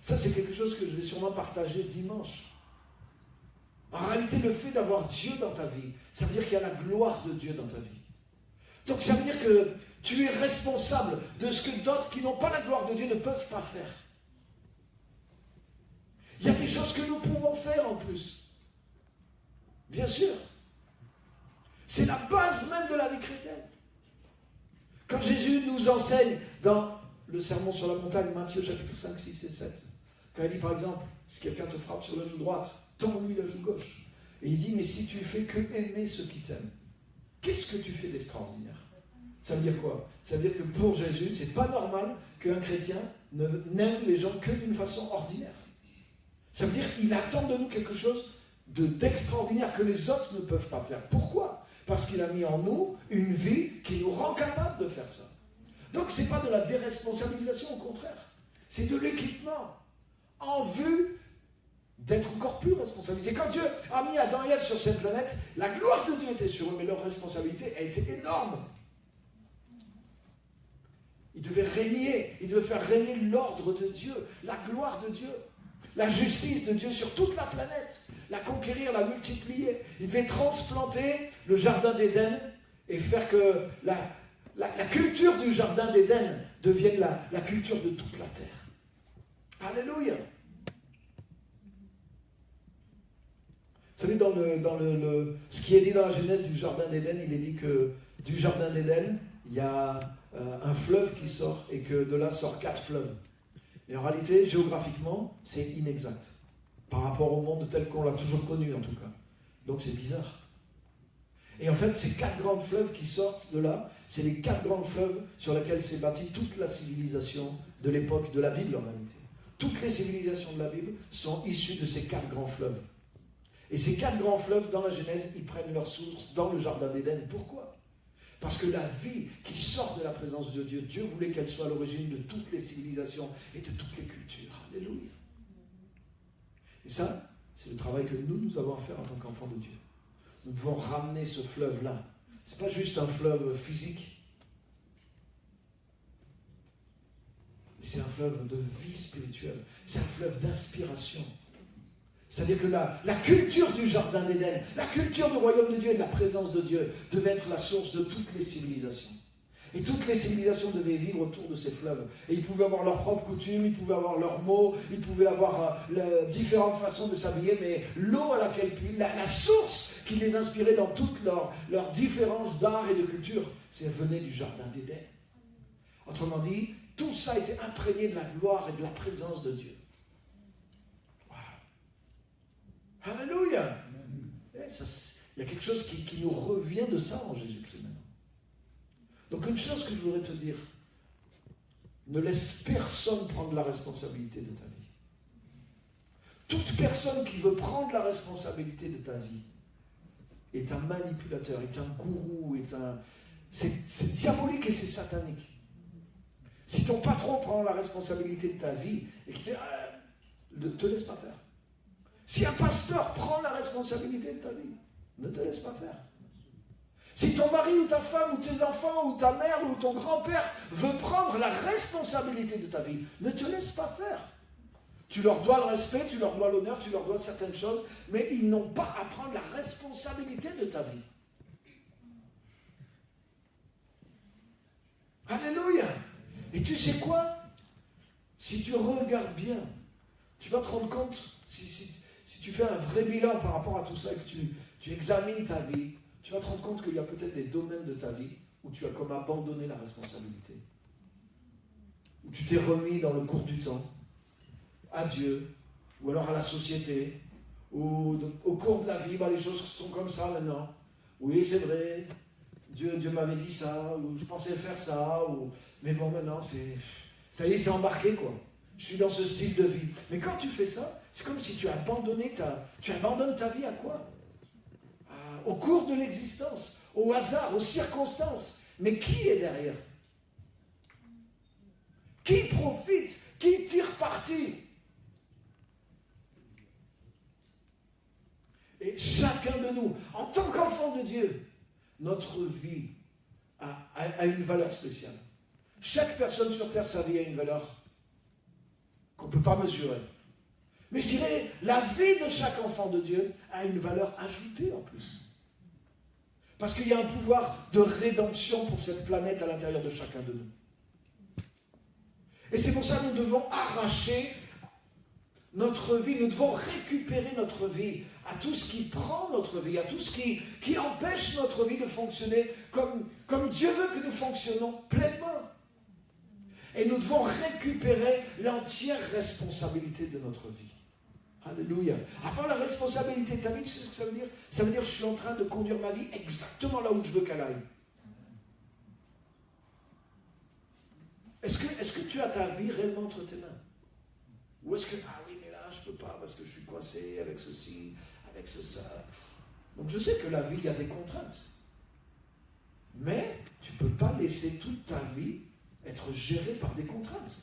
Ça, c'est quelque chose que je vais sûrement partager dimanche. En réalité, le fait d'avoir Dieu dans ta vie, ça veut dire qu'il y a la gloire de Dieu dans ta vie. Donc ça veut dire que tu es responsable de ce que d'autres qui n'ont pas la gloire de Dieu ne peuvent pas faire. Il y a des choses que nous pouvons faire en plus. Bien sûr. C'est la base même de la vie chrétienne. Quand Jésus nous enseigne dans le sermon sur la montagne, Matthieu chapitre 5, 6 et 7, quand il dit par exemple, si quelqu'un te frappe sur la joue droite, tends-lui la joue gauche. Et il dit, mais si tu fais que aimer ceux qui t'aiment, qu'est-ce que tu fais d'extraordinaire? Ça veut dire quoi? Ça veut dire que pour Jésus, c'est pas normal qu'un chrétien n'aime les gens que d'une façon ordinaire. Ça veut dire qu'il attend de nous quelque chose d'extraordinaire que les autres ne peuvent pas faire. Pourquoi? Parce qu'il a mis en nous une vie qui nous rend capable de faire ça. Donc ce n'est pas de la déresponsabilisation, au contraire. C'est de l'équipement en vue d'être encore plus responsabilisé. Quand Dieu a mis Adam et Ève sur cette planète, la gloire de Dieu était sur eux, mais leur responsabilité a été énorme. Ils devaient régner, ils devaient faire régner l'ordre de Dieu, la gloire de Dieu, la justice de Dieu sur toute la planète, la conquérir, la multiplier. Ils devaient transplanter le jardin d'Éden et faire que la culture du jardin d'Éden devienne la culture de toute la terre. Alléluia. Vous savez, dans ce qui est dit dans la Genèse du jardin d'Éden, il est dit que du jardin d'Éden, il y a un fleuve qui sort et que de là sortent 4 fleuves. Mais en réalité, géographiquement, c'est inexact par rapport au monde tel qu'on l'a toujours connu en tout cas. Donc c'est bizarre. Et en fait, ces 4 grands fleuves qui sortent de là, c'est les 4 grands fleuves sur lesquels s'est bâtie toute la civilisation de l'époque de la Bible en réalité. Toutes les civilisations de la Bible sont issues de ces 4 grands fleuves. Et ces 4 grands fleuves, dans la Genèse, ils prennent leur source dans le jardin d'Éden. Pourquoi? Parce que la vie qui sort de la présence de Dieu, Dieu voulait qu'elle soit à l'origine de toutes les civilisations et de toutes les cultures. Alléluia. Et ça, c'est le travail que nous avons à faire en tant qu'enfants de Dieu. Nous devons ramener ce fleuve-là. Ce n'est pas juste un fleuve physique, mais c'est un fleuve de vie spirituelle. C'est un fleuve d'inspiration. C'est-à-dire que la culture du jardin d'Éden, la culture du royaume de Dieu et de la présence de Dieu devait être la source de toutes les civilisations. Et toutes les civilisations devaient vivre autour de ces fleuves. Et ils pouvaient avoir leurs propres coutumes, ils pouvaient avoir leurs mots, ils pouvaient avoir différentes façons de s'habiller, mais l'eau à laquelle puis la source qui les inspirait dans toutes leurs différences d'art et de culture, venait du jardin d'Éden. Autrement dit, tout ça était imprégné de la gloire et de la présence de Dieu. Alléluia. Il y a quelque chose qui nous revient de ça en Jésus-Christ maintenant. Donc une chose que je voudrais te dire, ne laisse personne prendre la responsabilité de ta vie. Toute personne qui veut prendre la responsabilité de ta vie est un manipulateur, est un gourou, c'est diabolique et c'est satanique. Si ton patron prend la responsabilité de ta vie et qu'il ne te laisse pas faire. Si un pasteur prend la responsabilité de ta vie, ne te laisse pas faire. Si ton mari ou ta femme ou tes enfants ou ta mère ou ton grand-père veut prendre la responsabilité de ta vie, ne te laisse pas faire. Tu leur dois le respect, tu leur dois l'honneur, tu leur dois certaines choses, mais ils n'ont pas à prendre la responsabilité de ta vie. Alléluia. Et tu sais quoi? Si tu regardes bien, tu vas te rendre compte, si tu fais un vrai bilan par rapport à tout ça et que tu examines ta vie, tu vas te rendre compte qu'il y a peut-être des domaines de ta vie où tu as comme abandonné la responsabilité. Où tu t'es remis dans le cours du temps à Dieu, ou alors à la société, ou au cours de la vie, les choses sont comme ça maintenant. Oui, c'est vrai, Dieu m'avait dit ça, ou je pensais faire ça, mais bon, maintenant, ça y est, c'est embarqué, quoi. Je suis dans ce style de vie. Mais quand tu fais ça, c'est comme si tu abandonnes ta vie à quoi? Au cours de l'existence, au hasard, aux circonstances. Mais qui est derrière? Qui profite? Qui tire parti? Et chacun de nous, en tant qu'enfant de Dieu, notre vie a une valeur spéciale. Chaque personne sur Terre, sa vie a une valeur qu'on ne peut pas mesurer. Mais je dirais, la vie de chaque enfant de Dieu a une valeur ajoutée en plus. Parce qu'il y a un pouvoir de rédemption pour cette planète à l'intérieur de chacun de nous. Et c'est pour ça que nous devons arracher notre vie, nous devons récupérer notre vie à tout ce qui prend notre vie, à tout ce qui empêche notre vie de fonctionner comme Dieu veut que nous fonctionnons pleinement. Et nous devons récupérer l'entière responsabilité de notre vie. Alléluia. Avoir la responsabilité de ta vie, tu sais ce que ça veut dire? Ça veut dire que je suis en train de conduire ma vie exactement là où je veux qu'elle aille. Est-ce que tu as ta vie réellement entre tes mains? Ou est-ce que, ah oui, mais là, je ne peux pas parce que je suis coincé avec ceci, avec ça. Donc je sais que la vie, il y a des contraintes. Mais tu ne peux pas laisser toute ta vie être gérée par des contraintes.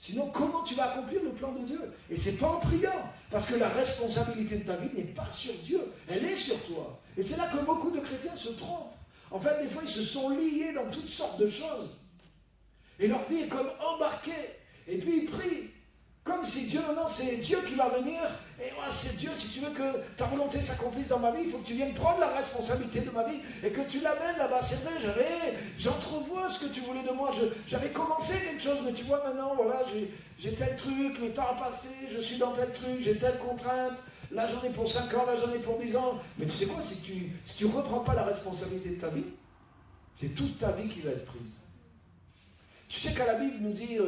Sinon, comment tu vas accomplir le plan de Dieu? Et ce n'est pas en priant, parce que la responsabilité de ta vie n'est pas sur Dieu, elle est sur toi. Et c'est là que beaucoup de chrétiens se trompent. En fait, des fois, ils se sont liés dans toutes sortes de choses. Et leur vie est comme embarquée. Et puis ils prient. Comme si Dieu, maintenant, c'est Dieu qui va venir. Et ouais, c'est Dieu, si tu veux que ta volonté s'accomplisse dans ma vie, il faut que tu viennes prendre la responsabilité de ma vie et que tu l'amènes là-bas. C'est vrai, j'entrevois ce que tu voulais de moi. J'avais commencé quelque chose, mais tu vois maintenant, voilà, j'ai tel truc, le temps a passé, je suis dans tel truc, j'ai telle contrainte. Là, j'en ai pour 5 ans, là, j'en ai pour 10 ans. Mais tu sais quoi, si tu ne reprends pas la responsabilité de ta vie, c'est toute ta vie qui va être prise. Tu sais qu'à la Bible nous dit,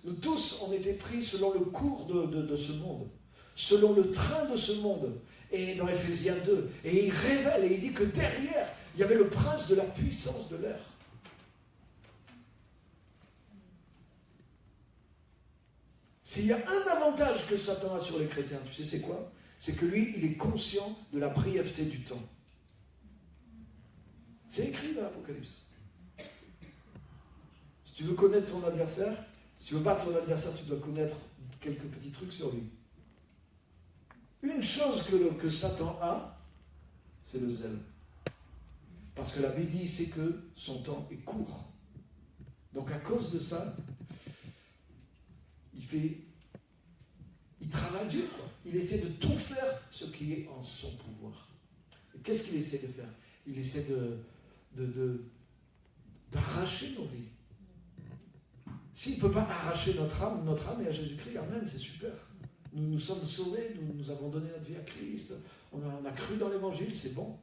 nous tous on était pris selon le cours de ce monde, selon le train de ce monde, et dans Éphésiens 2, et il révèle, et il dit que derrière, il y avait le prince de la puissance de l'air. S'il y a un avantage que Satan a sur les chrétiens, tu sais c'est quoi? C'est que lui, il est conscient de la brièveté du temps. C'est écrit dans l'Apocalypse. Si tu veux connaître ton adversaire, si tu veux battre ton adversaire, tu dois connaître quelques petits trucs sur lui. Une chose que Satan a, c'est le zèle. Parce que la Bible dit, c'est que son temps est court. Donc à cause de ça, il travaille dur, quoi. Il essaie de tout faire ce qui est en son pouvoir. Et qu'est-ce qu'il essaie de faire? Il essaie d'arracher nos vies. S'il ne peut pas arracher notre âme est à Jésus-Christ, amen, c'est super. Nous sommes sauvés, nous avons donné notre vie à Christ, on a cru dans l'Évangile, c'est bon.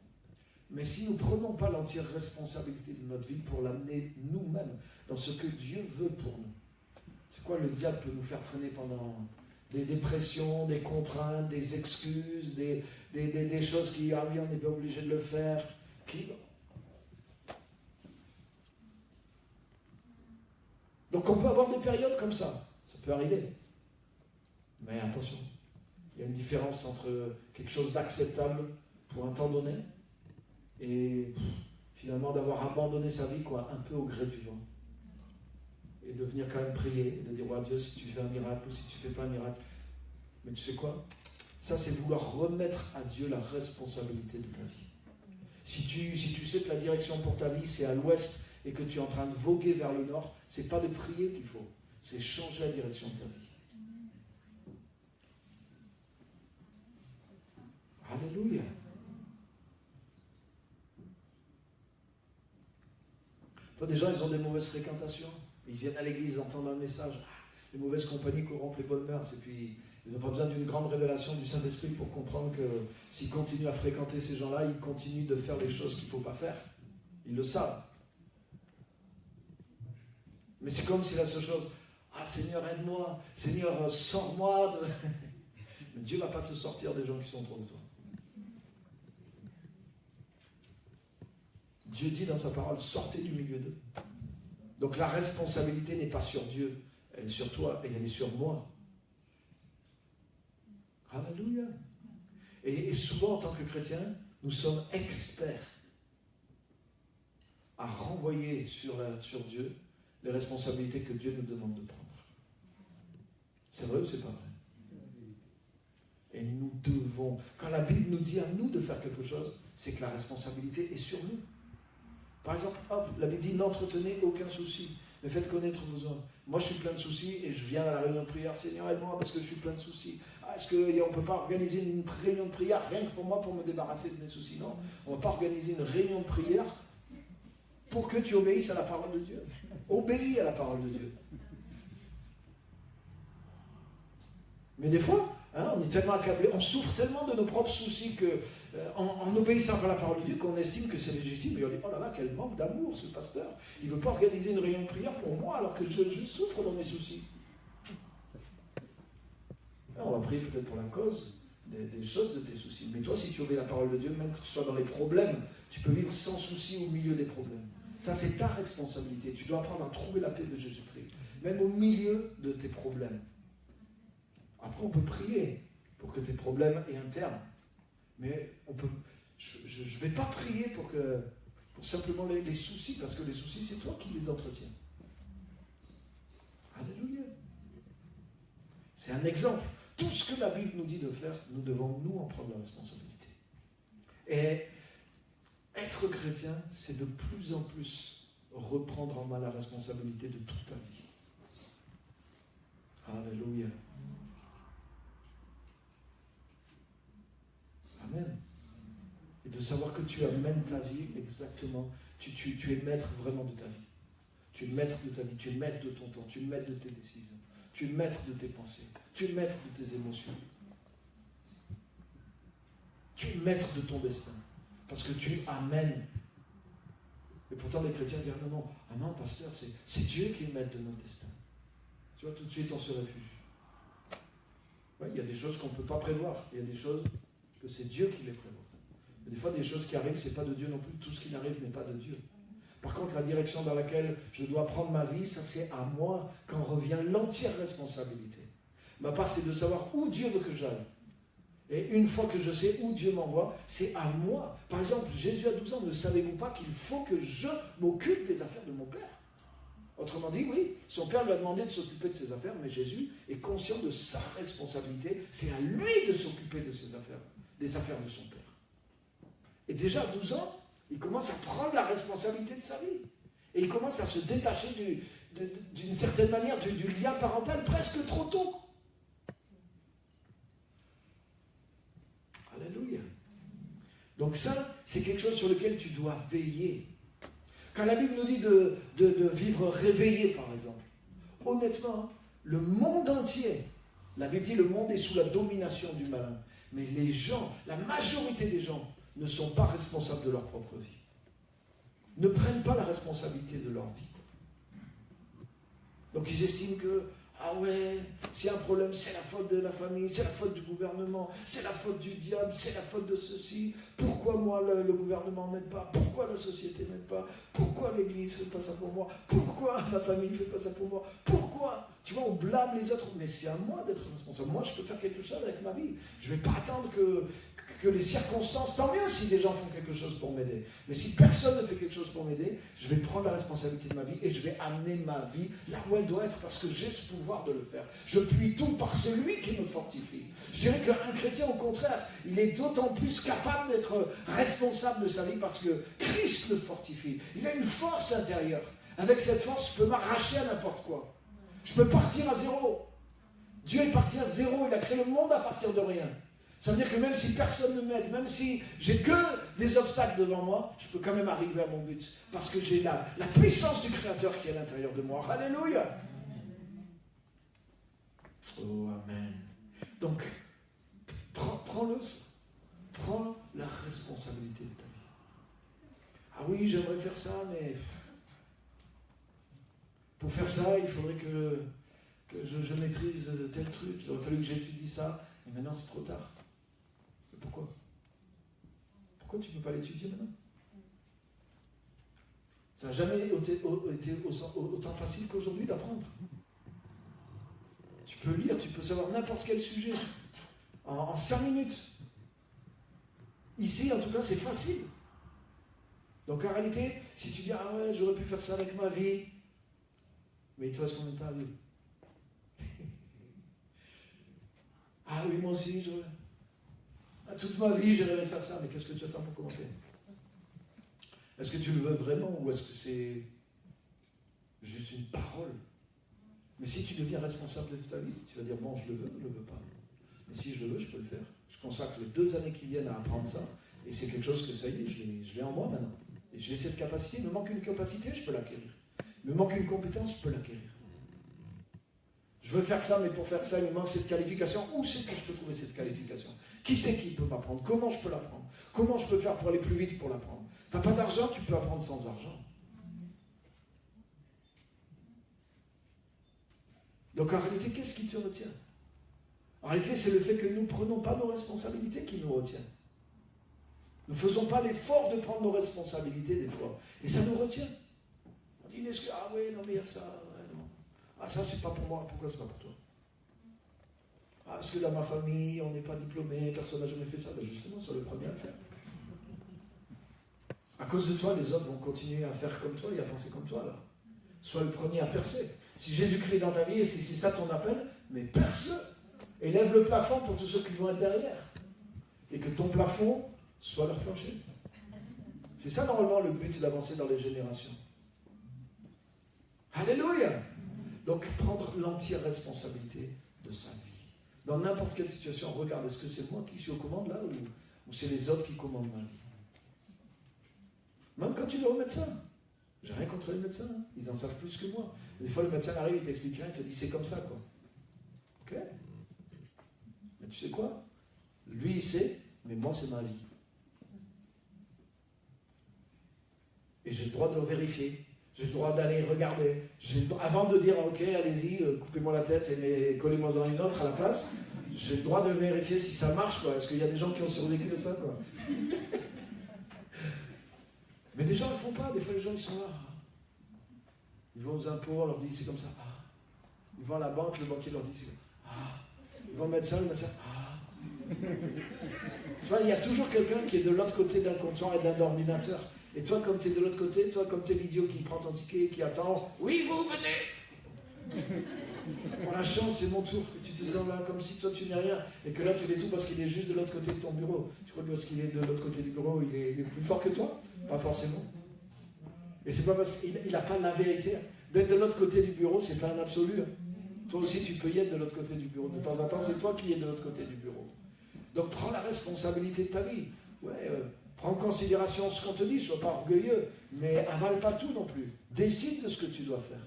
Mais si nous ne prenons pas l'entière responsabilité de notre vie pour l'amener nous-mêmes dans ce que Dieu veut pour nous, c'est quoi? Le diable peut nous faire traîner pendant des dépressions, des contraintes, des excuses, des choses qui, ah oui, on n'est pas obligé de le faire. Donc on peut avoir des périodes comme ça peut arriver. Mais attention, il y a une différence entre quelque chose d'acceptable pour un temps donné et finalement d'avoir abandonné sa vie un peu au gré du vent. Et de venir quand même prier, et de dire, ouais, Dieu, si tu fais un miracle ou si tu ne fais pas un miracle. Mais tu sais quoi? Ça, c'est vouloir remettre à Dieu la responsabilité de ta vie. Si tu sais que la direction pour ta vie, c'est à l'ouest, et que tu es en train de voguer vers le nord, ce n'est pas de prier qu'il faut, c'est changer la direction de ta vie. Alléluia. Des gens, ils ont des mauvaises fréquentations, ils viennent à l'église, ils entendent un message, les mauvaises compagnies corrompent les bonnes mœurs, et puis ils n'ont pas besoin d'une grande révélation du Saint-Esprit pour comprendre que s'ils continuent à fréquenter ces gens-là, ils continuent de faire les choses qu'il ne faut pas faire. Ils le savent. Mais c'est comme si la seule chose, ah Seigneur, aide-moi, Seigneur, sors-moi de... Mais Dieu ne va pas te sortir des gens qui sont autour de toi. Dieu dit dans sa parole, sortez du milieu d'eux. Donc la responsabilité n'est pas sur Dieu, elle est sur toi et elle est sur moi. Alléluia. Et souvent, en tant que chrétiens, nous sommes experts à renvoyer sur Dieu les responsabilités que Dieu nous demande de prendre. C'est vrai ou c'est pas vrai? Et nous devons, quand la Bible nous dit à nous de faire quelque chose, c'est que la responsabilité est sur nous. Par exemple, hop, la Bible dit n'entretenez aucun souci, mais faites connaître vos besoins. Moi, je suis plein de soucis et je viens à la réunion de prière. Seigneur, aide-moi parce que je suis plein de soucis. Ah, est-ce qu'on ne peut pas organiser une réunion de prière rien que pour moi, pour me débarrasser de mes soucis? Non, on ne va pas organiser une réunion de prière pour que tu obéisses à la parole de Dieu. Obéis à la parole de Dieu. Mais des fois, on est tellement accablé, on souffre tellement de nos propres soucis qu'en obéissant à la parole de Dieu, qu'on estime que c'est légitime. Et on dit, oh là là, quel manque d'amour ce pasteur. Il ne veut pas organiser une réunion de prière pour moi alors que je souffre dans mes soucis. On va prier peut-être pour la cause des choses de tes soucis. Mais toi, si tu obéis la parole de Dieu, même que tu sois dans les problèmes, tu peux vivre sans souci au milieu des problèmes. Ça, c'est ta responsabilité. Tu dois apprendre à trouver la paix de Jésus-Christ, même au milieu de tes problèmes. Après, on peut prier pour que tes problèmes aient un terme. Mais je ne vais pas prier pour simplement les soucis, parce que les soucis, c'est toi qui les entretiens. Alléluia. C'est un exemple. Tout ce que la Bible nous dit de faire, nous devons nous en prendre la responsabilité. Et être chrétien, c'est de plus en plus reprendre en main la responsabilité de toute ta vie. Alléluia. Amen. Et de savoir que tu amènes ta vie exactement, tu es maître vraiment de ta vie. Tu es maître de ta vie, tu es maître de ton temps, tu es maître de tes décisions, tu es maître de tes pensées, tu es maître de tes émotions. Tu es maître de ton destin. Parce que tu amènes. Et pourtant les chrétiens disent non, pasteur, c'est Dieu qui est maître de notre destin. Tu vois, tout de suite on se réfugie. Ouais, il y a des choses qu'on ne peut pas prévoir, il y a des choses que c'est Dieu qui les prévoit. Mais des fois, des choses qui arrivent, ce n'est pas de Dieu non plus. Tout ce qui arrive n'est pas de Dieu. Par contre, la direction dans laquelle je dois prendre ma vie, ça c'est à moi qu'en revient l'entière responsabilité. Ma part, c'est de savoir où Dieu veut que j'aille. Et une fois que je sais où Dieu m'envoie, c'est à moi. Par exemple, Jésus a 12 ans, ne savez-vous pas qu'il faut que je m'occupe des affaires de mon Père? Autrement dit, oui, son Père lui a demandé de s'occuper de ses affaires, mais Jésus est conscient de sa responsabilité. C'est à lui de s'occuper de ses affaires, des affaires de son Père. Et déjà à 12 ans, il commence à prendre la responsabilité de sa vie. Et il commence à se détacher d'une certaine manière du lien parental presque trop tôt. Alléluia. Donc ça, c'est quelque chose sur lequel tu dois veiller. Quand la Bible nous dit de vivre réveillé, par exemple, honnêtement, le monde entier, la Bible dit le monde est sous la domination du malin. Mais les gens, la majorité des gens, ne sont pas responsables de leur propre vie. Ne prennent pas la responsabilité de leur vie. Donc ils estiment que, ah ouais, s'il y a un problème, c'est la faute de la famille, c'est la faute du gouvernement, c'est la faute du diable, c'est la faute de ceci. Pourquoi moi le gouvernement m'aide pas? Pourquoi la société m'aide pas? Pourquoi l'église ne fait pas ça pour moi? Pourquoi ma famille ne fait pas ça pour moi? Pourquoi? Tu vois, on blâme les autres, mais c'est à moi d'être responsable. Moi, je peux faire quelque chose avec ma vie. Je ne vais pas attendre que les circonstances, tant mieux si des gens font quelque chose pour m'aider. Mais si personne ne fait quelque chose pour m'aider, je vais prendre la responsabilité de ma vie et je vais amener ma vie là où elle doit être parce que j'ai ce pouvoir de le faire. Je puis tout par celui qui me fortifie. Je dirais qu'un chrétien, au contraire, il est d'autant plus capable d'être responsable de sa vie parce que Christ le fortifie. Il a une force intérieure. Avec cette force, je peux m'arracher à n'importe quoi. Je peux partir à zéro. Dieu est parti à zéro. Il a créé le monde à partir de rien. Ça veut dire que même si personne ne m'aide, même si j'ai que des obstacles devant moi, je peux quand même arriver à mon but. Parce que j'ai la puissance du Créateur qui est à l'intérieur de moi. Alléluia. Oh, amen. Donc, prends-le. Prends la responsabilité de ta vie. Ah oui, j'aimerais faire ça, mais pour faire ça, il faudrait que je maîtrise tel truc. Il aurait fallu que j'étudie ça. Et maintenant, c'est trop tard. Pourquoi? Pourquoi tu ne peux pas l'étudier maintenant? Ça n'a jamais été autant facile qu'aujourd'hui d'apprendre. Tu peux lire, tu peux savoir n'importe quel sujet en 5 minutes. Ici, en tout cas, c'est facile. Donc en réalité, si tu dis « Ah ouais, j'aurais pu faire ça avec ma vie », mais il te reste combien de temps à vivre? Ah oui, moi aussi, toute ma vie, j'ai rêvé de faire ça, mais qu'est-ce que tu attends pour commencer? Est-ce que tu le veux vraiment ou est-ce que c'est juste une parole? Mais si tu deviens responsable de ta vie, tu vas dire, bon, je le veux, je ne le veux pas. Mais si je le veux, je peux le faire. Je consacre les 2 années qui viennent à apprendre ça, et c'est quelque chose que ça y est, je l'ai en moi maintenant. Et j'ai cette capacité, il me manque une capacité, je peux l'acquérir. Il me manque une compétence, je peux l'acquérir. Je veux faire ça, mais pour faire ça, il me manque cette qualification. Où c'est que je peux trouver cette qualification? Qui c'est qui peut m'apprendre? Comment je peux l'apprendre? Comment je peux faire pour aller plus vite pour l'apprendre? Tu n'as pas d'argent, tu peux apprendre sans argent. Donc en réalité, qu'est-ce qui te retient? En réalité, c'est le fait que nous ne prenons pas nos responsabilités qui nous retient. Nous ne faisons pas l'effort de prendre nos responsabilités des fois. Et ça nous retient. On dit, est-ce que, ah oui, non mais il y a ça, ouais, non. Ah ça c'est pas pour moi, pourquoi c'est pas pour toi? Ah parce que dans ma famille, on n'est pas diplômé, personne n'a jamais fait ça. Ben justement, sois le premier à le faire. À cause de toi, les autres vont continuer à faire comme toi et à penser comme toi. Là. Sois le premier à percer. Si Jésus-Christ est dans ta vie et si c'est ça ton appel, mais perce-le. Et lève le plafond pour tous ceux qui vont être derrière. Et que ton plafond soit leur plancher. C'est ça normalement le but d'avancer dans les générations. Alléluia! Donc prendre l'entière responsabilité de sa vie. Dans n'importe quelle situation, regarde, est-ce que c'est moi qui suis aux commandes là ou c'est les autres qui commandent ma vie? Même quand tu vas au médecin. J'ai rien contre les médecins, hein. Ils en savent plus que moi. Des fois le médecin arrive, il t'explique rien, il te dit c'est comme ça quoi. Ok? Mais tu sais quoi? Lui il sait, mais moi c'est ma vie. Et j'ai le droit de vérifier. J'ai le droit d'aller regarder. Avant de dire, ok, allez-y, coupez-moi la tête et collez-moi-en une autre à la place, j'ai le droit de vérifier si ça marche, quoi. Est-ce qu'il y a des gens qui ont survécu à ça, quoi? Mais des gens ne le font pas. Des fois, les gens, ils sont là. Ils vont aux impôts, on leur dit, c'est comme ça. Ah. Ils vont à la banque, le banquier leur dit, c'est comme ça. Ah. Ils vont au médecin, le médecin, ah. Tu vois, il y a toujours quelqu'un qui est de l'autre côté d'un comptoir et d'un ordinateur. Et toi, comme tu es de l'autre côté, toi, comme tu es l'idiot qui prend ton ticket, qui attend, oui, vous venez. Pour la chance, c'est mon tour. Et tu te sens là comme si toi, tu n'es rien. Et que là, tu fais tout parce qu'il est juste de l'autre côté de ton bureau. Tu crois que parce qu'il est de l'autre côté du bureau, il est plus fort que toi? Pas forcément. Et c'est pas parce qu'il n'a pas la vérité. D'être de l'autre côté du bureau, c'est pas un absolu. Toi aussi, tu peux y être de l'autre côté du bureau. De temps en temps, c'est toi qui es de l'autre côté du bureau. Donc, prends la responsabilité de ta vie. Ouais, prends en considération ce qu'on te dit, sois pas orgueilleux, mais avale pas tout non plus. Décide de ce que tu dois faire.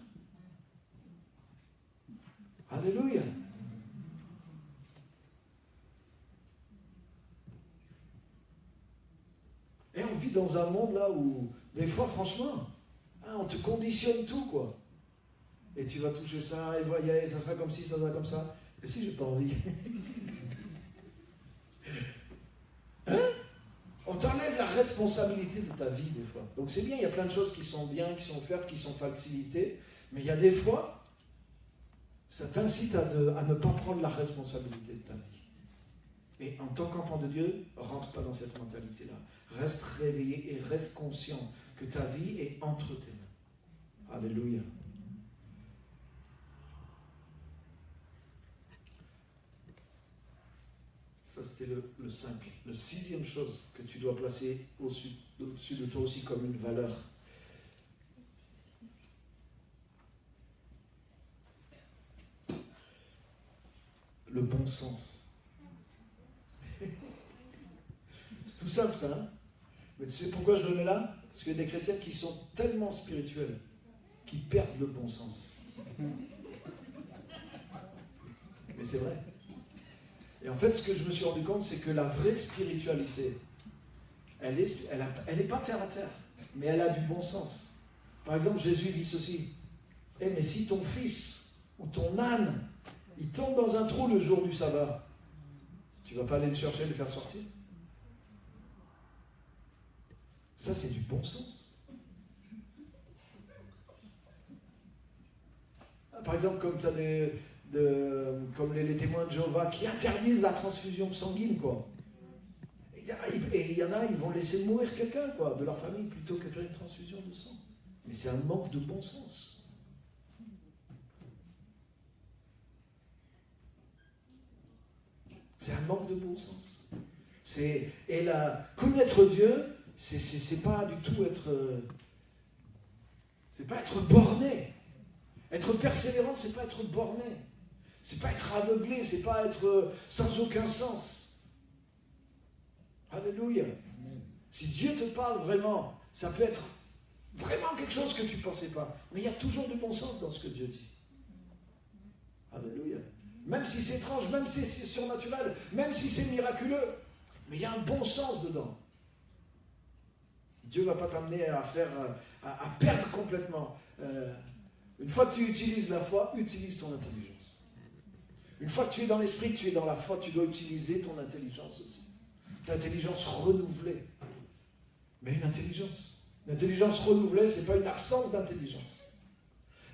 Alléluia. Et on vit dans un monde là où, des fois, franchement, hein, on te conditionne tout, quoi. Et tu vas toucher ça, et voyez, ça sera comme ci, ça sera comme ça. Et si j'ai pas envie? Hein? On t'enlève la responsabilité de ta vie des fois. Donc c'est bien, il y a plein de choses qui sont bien, qui sont offertes, qui sont facilitées, mais il y a des fois, ça t'incite à ne pas prendre la responsabilité de ta vie. Et en tant qu'enfant de Dieu, rentre pas dans cette mentalité-là. Reste réveillé et reste conscient que ta vie est entre tes mains. Alléluia. Ça, c'était le 5. Le 6e chose que tu dois placer au-dessus de toi aussi comme une valeur. Le bon sens. C'est tout simple, ça. Hein? Mais tu sais pourquoi je le mets là? Parce qu'il y a des chrétiens qui sont tellement spirituels qui perdent le bon sens. Mais c'est vrai. Et en fait, ce que je me suis rendu compte, c'est que la vraie spiritualité, elle est pas terre à terre, mais elle a du bon sens. Par exemple, Jésus dit ceci, mais si ton fils ou ton âne, il tombe dans un trou le jour du sabbat, tu vas pas aller le chercher et le faire sortir? Ça, c'est du bon sens. Par exemple, comme tu as comme les témoins de Jéhovah qui interdisent la transfusion sanguine, quoi. Et il y en a, ils vont laisser mourir quelqu'un, quoi, de leur famille, plutôt que faire une transfusion de sang. Mais c'est un manque de bon sens. C'est un manque de bon sens. Connaître Dieu, c'est pas du tout être... c'est pas être borné. Être persévérant, c'est pas être borné. C'est pas être aveuglé, c'est pas être sans aucun sens. Alléluia. Si Dieu te parle vraiment, ça peut être vraiment quelque chose que tu ne pensais pas. Mais il y a toujours du bon sens dans ce que Dieu dit. Alléluia. Même si c'est étrange, même si c'est surnaturel, même si c'est miraculeux, mais il y a un bon sens dedans. Dieu ne va pas t'amener à perdre complètement. Une fois que tu utilises la foi, utilise ton intelligence. Une fois que tu es dans l'esprit, tu es dans la foi, tu dois utiliser ton intelligence aussi. Ton intelligence renouvelée. Mais une intelligence. Une intelligence renouvelée, ce n'est pas une absence d'intelligence.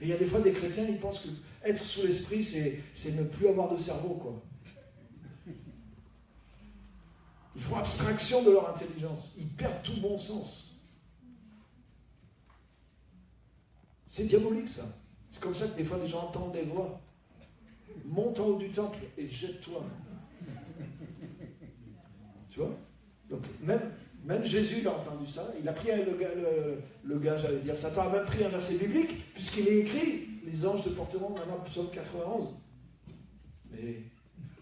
Et il y a des fois des chrétiens, ils pensent que être sous l'esprit, c'est ne plus avoir de cerveau, quoi. Ils font abstraction de leur intelligence. Ils perdent tout bon sens. C'est diabolique, ça. C'est comme ça que des fois les gens entendent des voix. Monte en haut du temple et jette-toi. Tu vois? Donc, même Jésus, il a entendu ça. Il a pris le gars, j'allais dire, Satan a même pris un verset biblique, puisqu'il est écrit, les anges te porteront, maintenant, psaume 91. Mais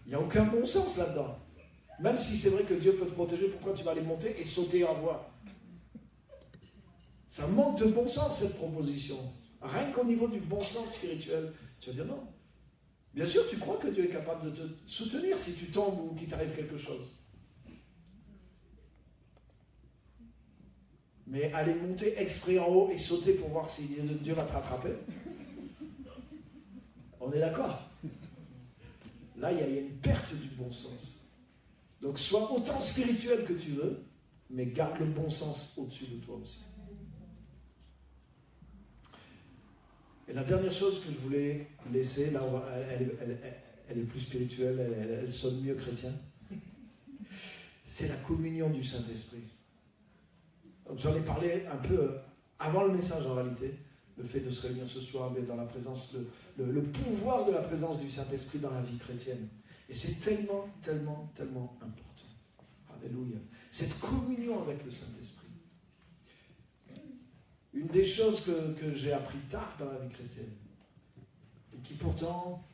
il n'y a aucun bon sens là-dedans. Même si c'est vrai que Dieu peut te protéger, pourquoi tu vas aller monter et sauter en voie? Ça manque de bon sens, cette proposition. Rien qu'au niveau du bon sens spirituel, tu vas dire non. Bien sûr, tu crois que Dieu est capable de te soutenir si tu tombes ou qu'il t'arrive quelque chose. Mais aller monter exprès en haut et sauter pour voir si Dieu va te rattraper, on est d'accord. Là, il y a une perte du bon sens. Donc, sois autant spirituel que tu veux, mais garde le bon sens au-dessus de toi aussi. Et la dernière chose que je voulais laisser, là, elle est plus spirituelle, elle sonne mieux chrétien, c'est la communion du Saint-Esprit. Donc, j'en ai parlé un peu avant le message en réalité, le fait de se réunir ce soir, d'être dans la présence, le pouvoir de la présence du Saint-Esprit dans la vie chrétienne. Et c'est tellement, tellement, tellement important. Alléluia. Cette communion avec le Saint-Esprit. Une des choses que j'ai appris tard dans la vie chrétienne, et qui pourtant,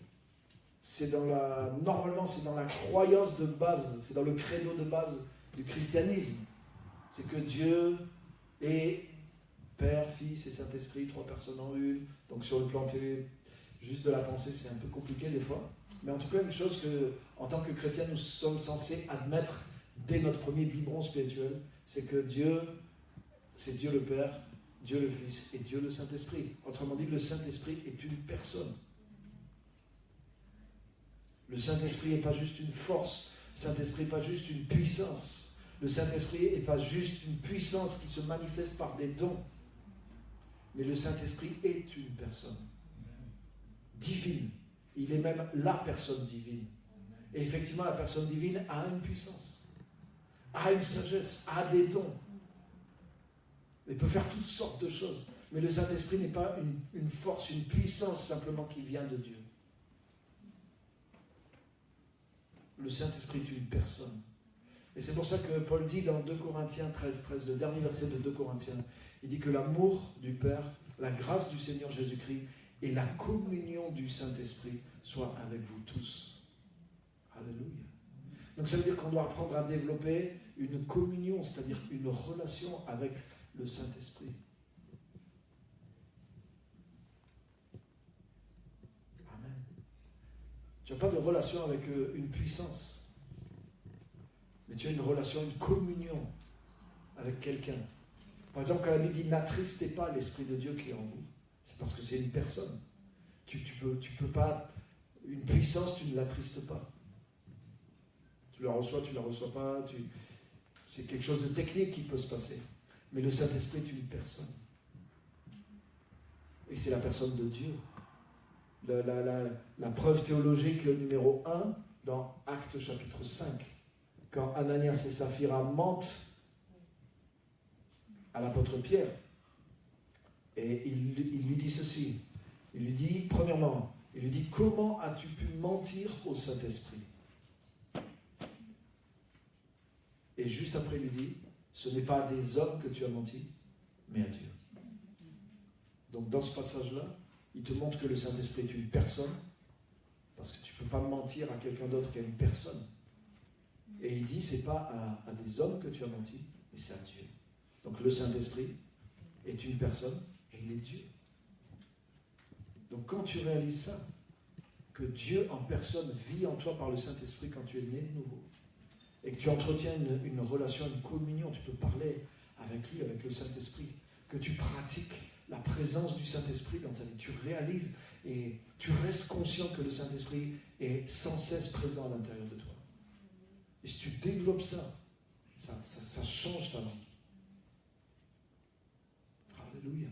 normalement c'est dans la croyance de base, c'est dans le credo de base du christianisme, c'est que Dieu est Père, Fils et Saint-Esprit, 3 personnes en une. Donc sur le plan juste de la pensée, c'est un peu compliqué des fois. Mais en tout cas, une chose que, en tant que chrétiens, nous sommes censés admettre dès notre premier biberon spirituel, c'est que Dieu, c'est Dieu le Père, Dieu le Fils et Dieu le Saint-Esprit. Autrement dit, le Saint-Esprit est une personne. Le Saint-Esprit n'est pas juste une force, le Saint-Esprit n'est pas juste une puissance. Le Saint-Esprit n'est pas juste une puissance qui se manifeste par des dons. Mais le Saint-Esprit est une personne divine. Il est même la personne divine. Et effectivement, la personne divine a une puissance, a une sagesse, a des dons. Il peut faire toutes sortes de choses. Mais le Saint-Esprit n'est pas une force, une puissance simplement qui vient de Dieu. Le Saint-Esprit est une personne. Et c'est pour ça que Paul dit dans 2 Corinthiens 13, le dernier verset de 2 Corinthiens, il dit que l'amour du Père, la grâce du Seigneur Jésus-Christ et la communion du Saint-Esprit soient avec vous tous. Alléluia. Donc ça veut dire qu'on doit apprendre à développer une communion, c'est-à-dire une relation avec le Saint-Esprit. Amen. Tu n'as pas de relation avec une puissance. Mais tu as une relation, une communion avec quelqu'un. Par exemple, quand la Bible dit « n'attristez pas l'Esprit de Dieu qui est en vous », c'est parce que c'est une personne. Tu peux pas... Une puissance, tu ne l'attristes pas. Tu la reçois pas. C'est quelque chose de technique qui peut se passer. Mais le Saint-Esprit est une personne. Et c'est la personne de Dieu. La preuve théologique numéro 1 dans Actes chapitre 5. Quand Ananias et Saphira mentent à l'apôtre Pierre, et il lui dit ceci, il lui dit, premièrement, il lui dit, comment as-tu pu mentir au Saint-Esprit? Et juste après, il lui dit, ce n'est pas à des hommes que tu as menti, mais à Dieu. Donc dans ce passage-là, il te montre que le Saint-Esprit est une personne, parce que tu ne peux pas mentir à quelqu'un d'autre qu'à une personne. Et il dit, ce n'est pas à des hommes que tu as menti, mais c'est à Dieu. Donc le Saint-Esprit est une personne, et il est Dieu. Donc quand tu réalises ça, que Dieu en personne vit en toi par le Saint-Esprit quand tu es né de nouveau, et que tu entretiens une relation, une communion, tu peux parler avec lui, avec le Saint-Esprit, que tu pratiques la présence du Saint-Esprit dans ta vie, tu réalises et tu restes conscient que le Saint-Esprit est sans cesse présent à l'intérieur de toi. Et si tu développes ça, ça change ta vie. Alléluia.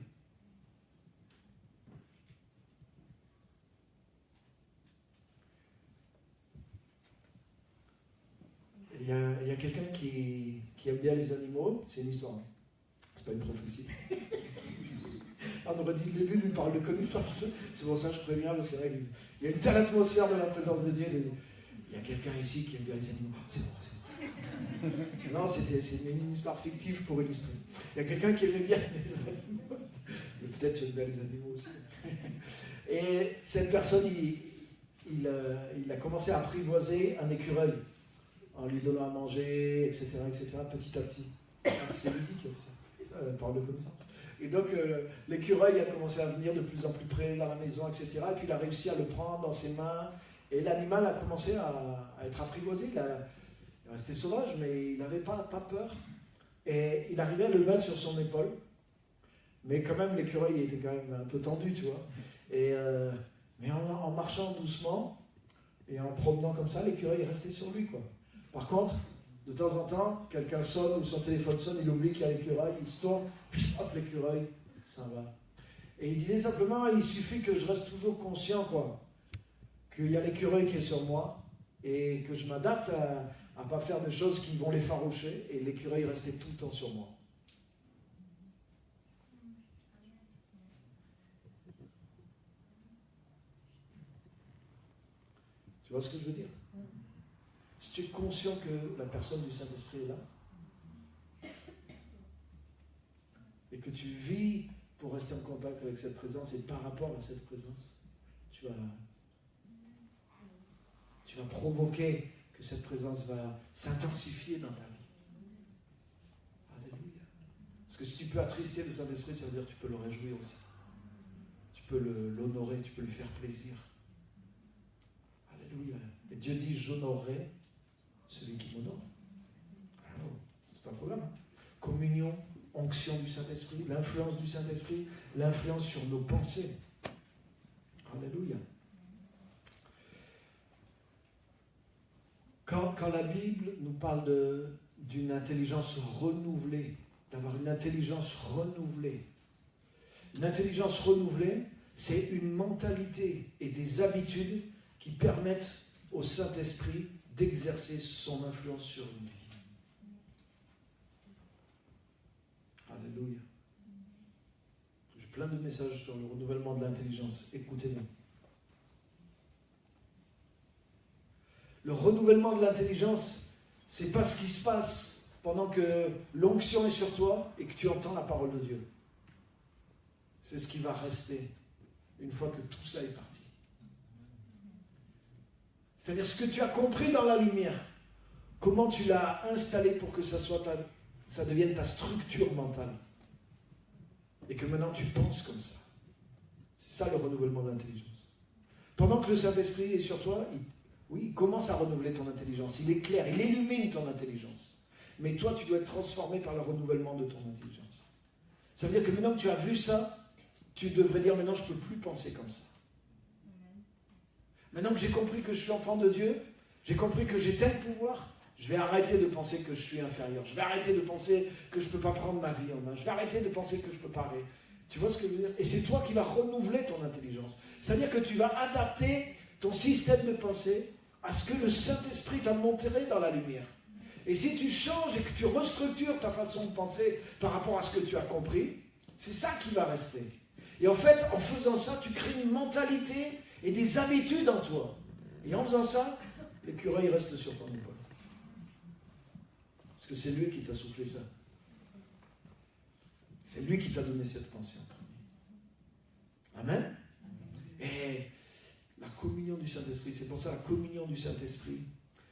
Il y a quelqu'un qui aime bien les animaux, c'est une histoire, c'est pas une prophétie. On aurait dit, lui nous parle de connaissance, c'est pour ça que je préviens, parce qu'il y a une telle atmosphère de la présence de Dieu. Il y a quelqu'un ici qui aime bien les animaux, c'est bon. Non, c'est une histoire fictive pour illustrer. Il y a quelqu'un qui aimait bien les animaux, mais peut-être j'aime bien les animaux aussi. Et cette personne, il a commencé à apprivoiser un écureuil, en lui donnant à manger, etc., petit à petit. C'est ridicule, ça. Parle de connaissance. Et donc, l'écureuil a commencé à venir de plus en plus près dans la maison, etc. Et puis, il a réussi à le prendre dans ses mains. Et l'animal a commencé à être apprivoisé. Il restait sauvage, mais il n'avait pas peur. Et il arrivait à le mettre sur son épaule. Mais quand même, l'écureuil était quand même un peu tendu, tu vois. Mais en marchant doucement et en promenant comme ça, l'écureuil est resté sur lui, quoi. Par contre, de temps en temps, quelqu'un sonne ou son téléphone sonne, il oublie qu'il y a l'écureuil, il se tourne, hop, l'écureuil, ça va. Et il disait simplement, il suffit que je reste toujours conscient, quoi, qu'il y a l'écureuil qui est sur moi, et que je m'adapte à ne pas faire de choses qui vont l'effaroucher, et l'écureuil restait tout le temps sur moi. Tu vois ce que je veux dire? Si tu es conscient que la personne du Saint-Esprit est là, et que tu vis pour rester en contact avec cette présence, et par rapport à cette présence, tu vas provoquer que cette présence va s'intensifier dans ta vie. Alléluia. Parce que si tu peux attrister le Saint-Esprit, ça veut dire que tu peux le réjouir aussi. Tu peux l'honorer, tu peux lui faire plaisir. Alléluia. Et Dieu dit, j'honorerai celui qui m'honore. C'est un programme. Communion, onction du Saint-Esprit, l'influence du Saint-Esprit, l'influence sur nos pensées. Alléluia. Quand la Bible nous parle d'une intelligence renouvelée, d'avoir une intelligence renouvelée, c'est une mentalité et des habitudes qui permettent au Saint-Esprit d'exercer son influence sur une vie. Alléluia. J'ai plein de messages sur le renouvellement de l'intelligence. Écoutez-moi. Le renouvellement de l'intelligence, c'est pas ce qui se passe pendant que l'onction est sur toi et que tu entends la parole de Dieu. C'est ce qui va rester une fois que tout ça est parti. C'est-à-dire ce que tu as compris dans la lumière, comment tu l'as installé pour que ça devienne ta structure mentale. Et que maintenant tu penses comme ça. C'est ça le renouvellement de l'intelligence. Pendant que le Saint-Esprit est sur toi, il commence à renouveler ton intelligence. Il éclaire, il illumine ton intelligence. Mais toi, tu dois être transformé par le renouvellement de ton intelligence. Ça veut dire que maintenant que tu as vu ça, tu devrais dire maintenant je ne peux plus penser comme ça. Maintenant que j'ai compris que je suis enfant de Dieu, j'ai compris que j'ai tel pouvoir, je vais arrêter de penser que je suis inférieur. Je vais arrêter de penser que je ne peux pas prendre ma vie en main. Je vais arrêter de penser que je ne peux pas rire. Tu vois ce que je veux dire? Et c'est toi qui vas renouveler ton intelligence. C'est-à-dire que tu vas adapter ton système de pensée à ce que le Saint-Esprit t'a montré dans la lumière. Et si tu changes et que tu restructures ta façon de penser par rapport à ce que tu as compris, c'est ça qui va rester. Et en fait, en faisant ça, tu crées une mentalité et des habitudes en toi. Et en faisant ça, l'écureuil reste sur ton épaule. Parce que c'est lui qui t'a soufflé ça. C'est lui qui t'a donné cette pensée en premier. Amen. Et la communion du Saint-Esprit, c'est pour ça la communion du Saint-Esprit,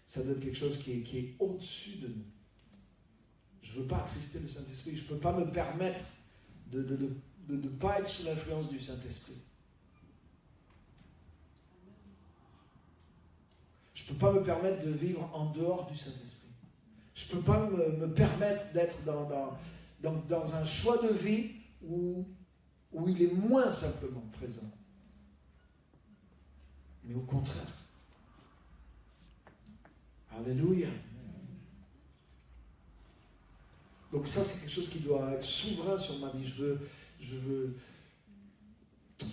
ça doit être quelque chose qui est au-dessus de nous. Je ne veux pas attrister le Saint-Esprit, je ne peux pas me permettre de ne pas être sous l'influence du Saint-Esprit. Je ne peux pas me permettre de vivre en dehors du Saint-Esprit. Je ne peux pas me permettre d'être dans un choix de vie où il est moins simplement présent. Mais au contraire. Alléluia. Donc ça, c'est quelque chose qui doit être souverain sur ma vie. Je veux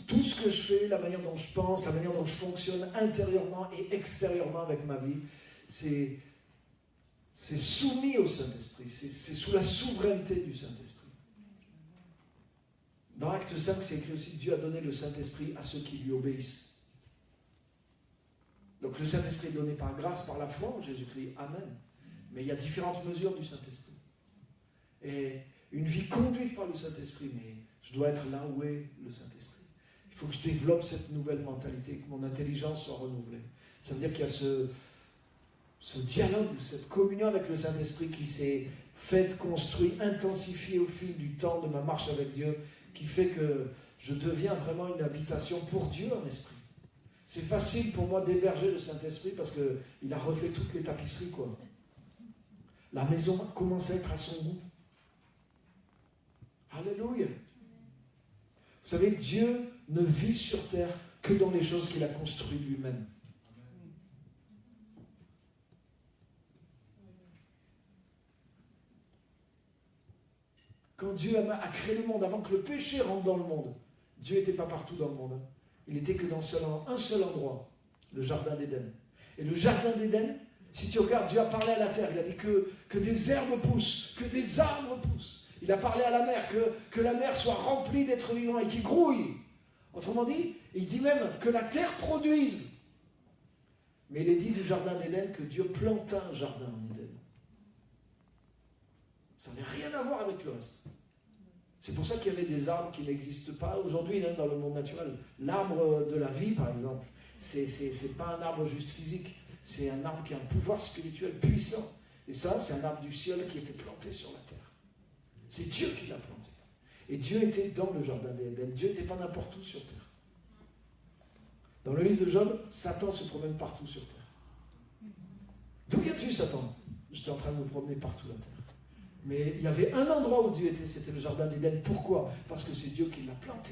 tout ce que je fais, la manière dont je pense, la manière dont je fonctionne intérieurement et extérieurement avec ma vie, c'est soumis au Saint-Esprit. C'est sous la souveraineté du Saint-Esprit. Dans Acte 5, c'est écrit aussi que Dieu a donné le Saint-Esprit à ceux qui lui obéissent. Donc le Saint-Esprit est donné par grâce, par la foi en Jésus-Christ. Amen. Mais il y a différentes mesures du Saint-Esprit. Et une vie conduite par le Saint-Esprit, mais je dois être là où est le Saint-Esprit. Il faut que je développe cette nouvelle mentalité, que mon intelligence soit renouvelée. Ça veut dire qu'il y a ce dialogue, cette communion avec le Saint-Esprit qui s'est fait, construit, intensifié au fil du temps de ma marche avec Dieu, qui fait que je deviens vraiment une habitation pour Dieu en esprit. C'est facile pour moi d'héberger le Saint-Esprit parce qu'il a refait toutes les tapisseries, quoi. La maison commence à être à son goût. Alléluia. Vous savez, Dieu ne vit sur terre que dans les choses qu'il a construites lui-même. Quand Dieu a créé le monde, avant que le péché rentre dans le monde, Dieu n'était pas partout dans le monde. Il n'était que dans un seul endroit, le jardin d'Éden. Et le jardin d'Éden, si tu regardes, Dieu a parlé à la terre. Il a dit que des herbes poussent, que des arbres poussent. Il a parlé à la mer, que la mer soit remplie d'êtres vivants et qui grouille. Autrement dit, il dit même que la terre produise. Mais il est dit du jardin d'Éden que Dieu planta un jardin en Éden. Ça n'a rien à voir avec le reste. C'est pour ça qu'il y avait des arbres qui n'existent pas aujourd'hui dans le monde naturel. L'arbre de la vie, par exemple, c'est pas un arbre juste physique. C'est un arbre qui a un pouvoir spirituel puissant. Et ça, c'est un arbre du ciel qui était planté sur la terre. C'est Dieu qui l'a planté. Et Dieu était dans le jardin d'Éden. Dieu n'était pas n'importe où sur terre. Dans le livre de Job, Satan se promène partout sur terre. D'où viens-tu, Satan? J'étais en train de me promener partout sur terre. Mais il y avait un endroit où Dieu était, c'était le jardin d'Éden. Pourquoi? Parce que c'est Dieu qui l'a planté.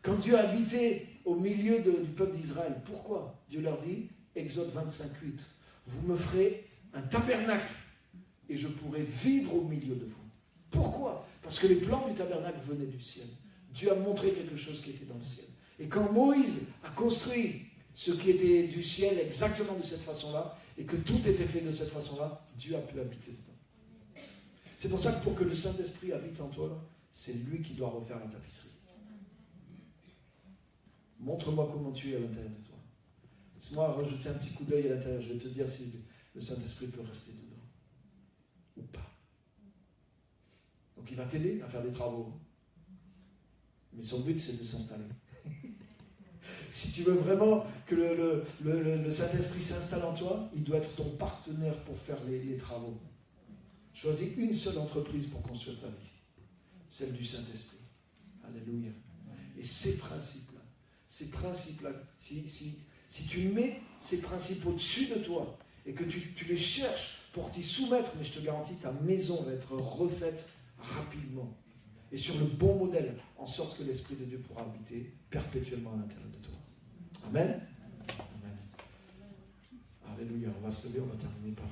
Quand Dieu a habité au milieu du peuple d'Israël, pourquoi? Dieu leur dit, Exode 25:8, vous me ferez un tabernacle et je pourrai vivre au milieu de vous. Pourquoi? Parce que les plans du tabernacle venaient du ciel. Dieu a montré quelque chose qui était dans le ciel. Et quand Moïse a construit ce qui était du ciel exactement de cette façon-là, et que tout était fait de cette façon-là, Dieu a pu habiter dedans. C'est pour ça que pour que le Saint-Esprit habite en toi, c'est lui qui doit refaire la tapisserie. Montre-moi comment tu es à l'intérieur de toi. Laisse-moi rejeter un petit coup d'œil à l'intérieur. Je vais te dire si le Saint-Esprit peut rester dedans. Ou pas. Donc il va t'aider à faire des travaux. Mais son but, c'est de s'installer. Si tu veux vraiment que le Saint-Esprit s'installe en toi, il doit être ton partenaire pour faire les travaux. Choisis une seule entreprise pour construire ta vie. Celle du Saint-Esprit. Alléluia. Et ces principes-là, si tu mets ces principes au-dessus de toi et que tu les cherches pour t'y soumettre, mais je te garantis, ta maison va être refaite rapidement et sur le bon modèle, en sorte que l'Esprit de Dieu pourra habiter perpétuellement à l'intérieur de toi. Amen. Amen. Alléluia. On va se lever, on va terminer par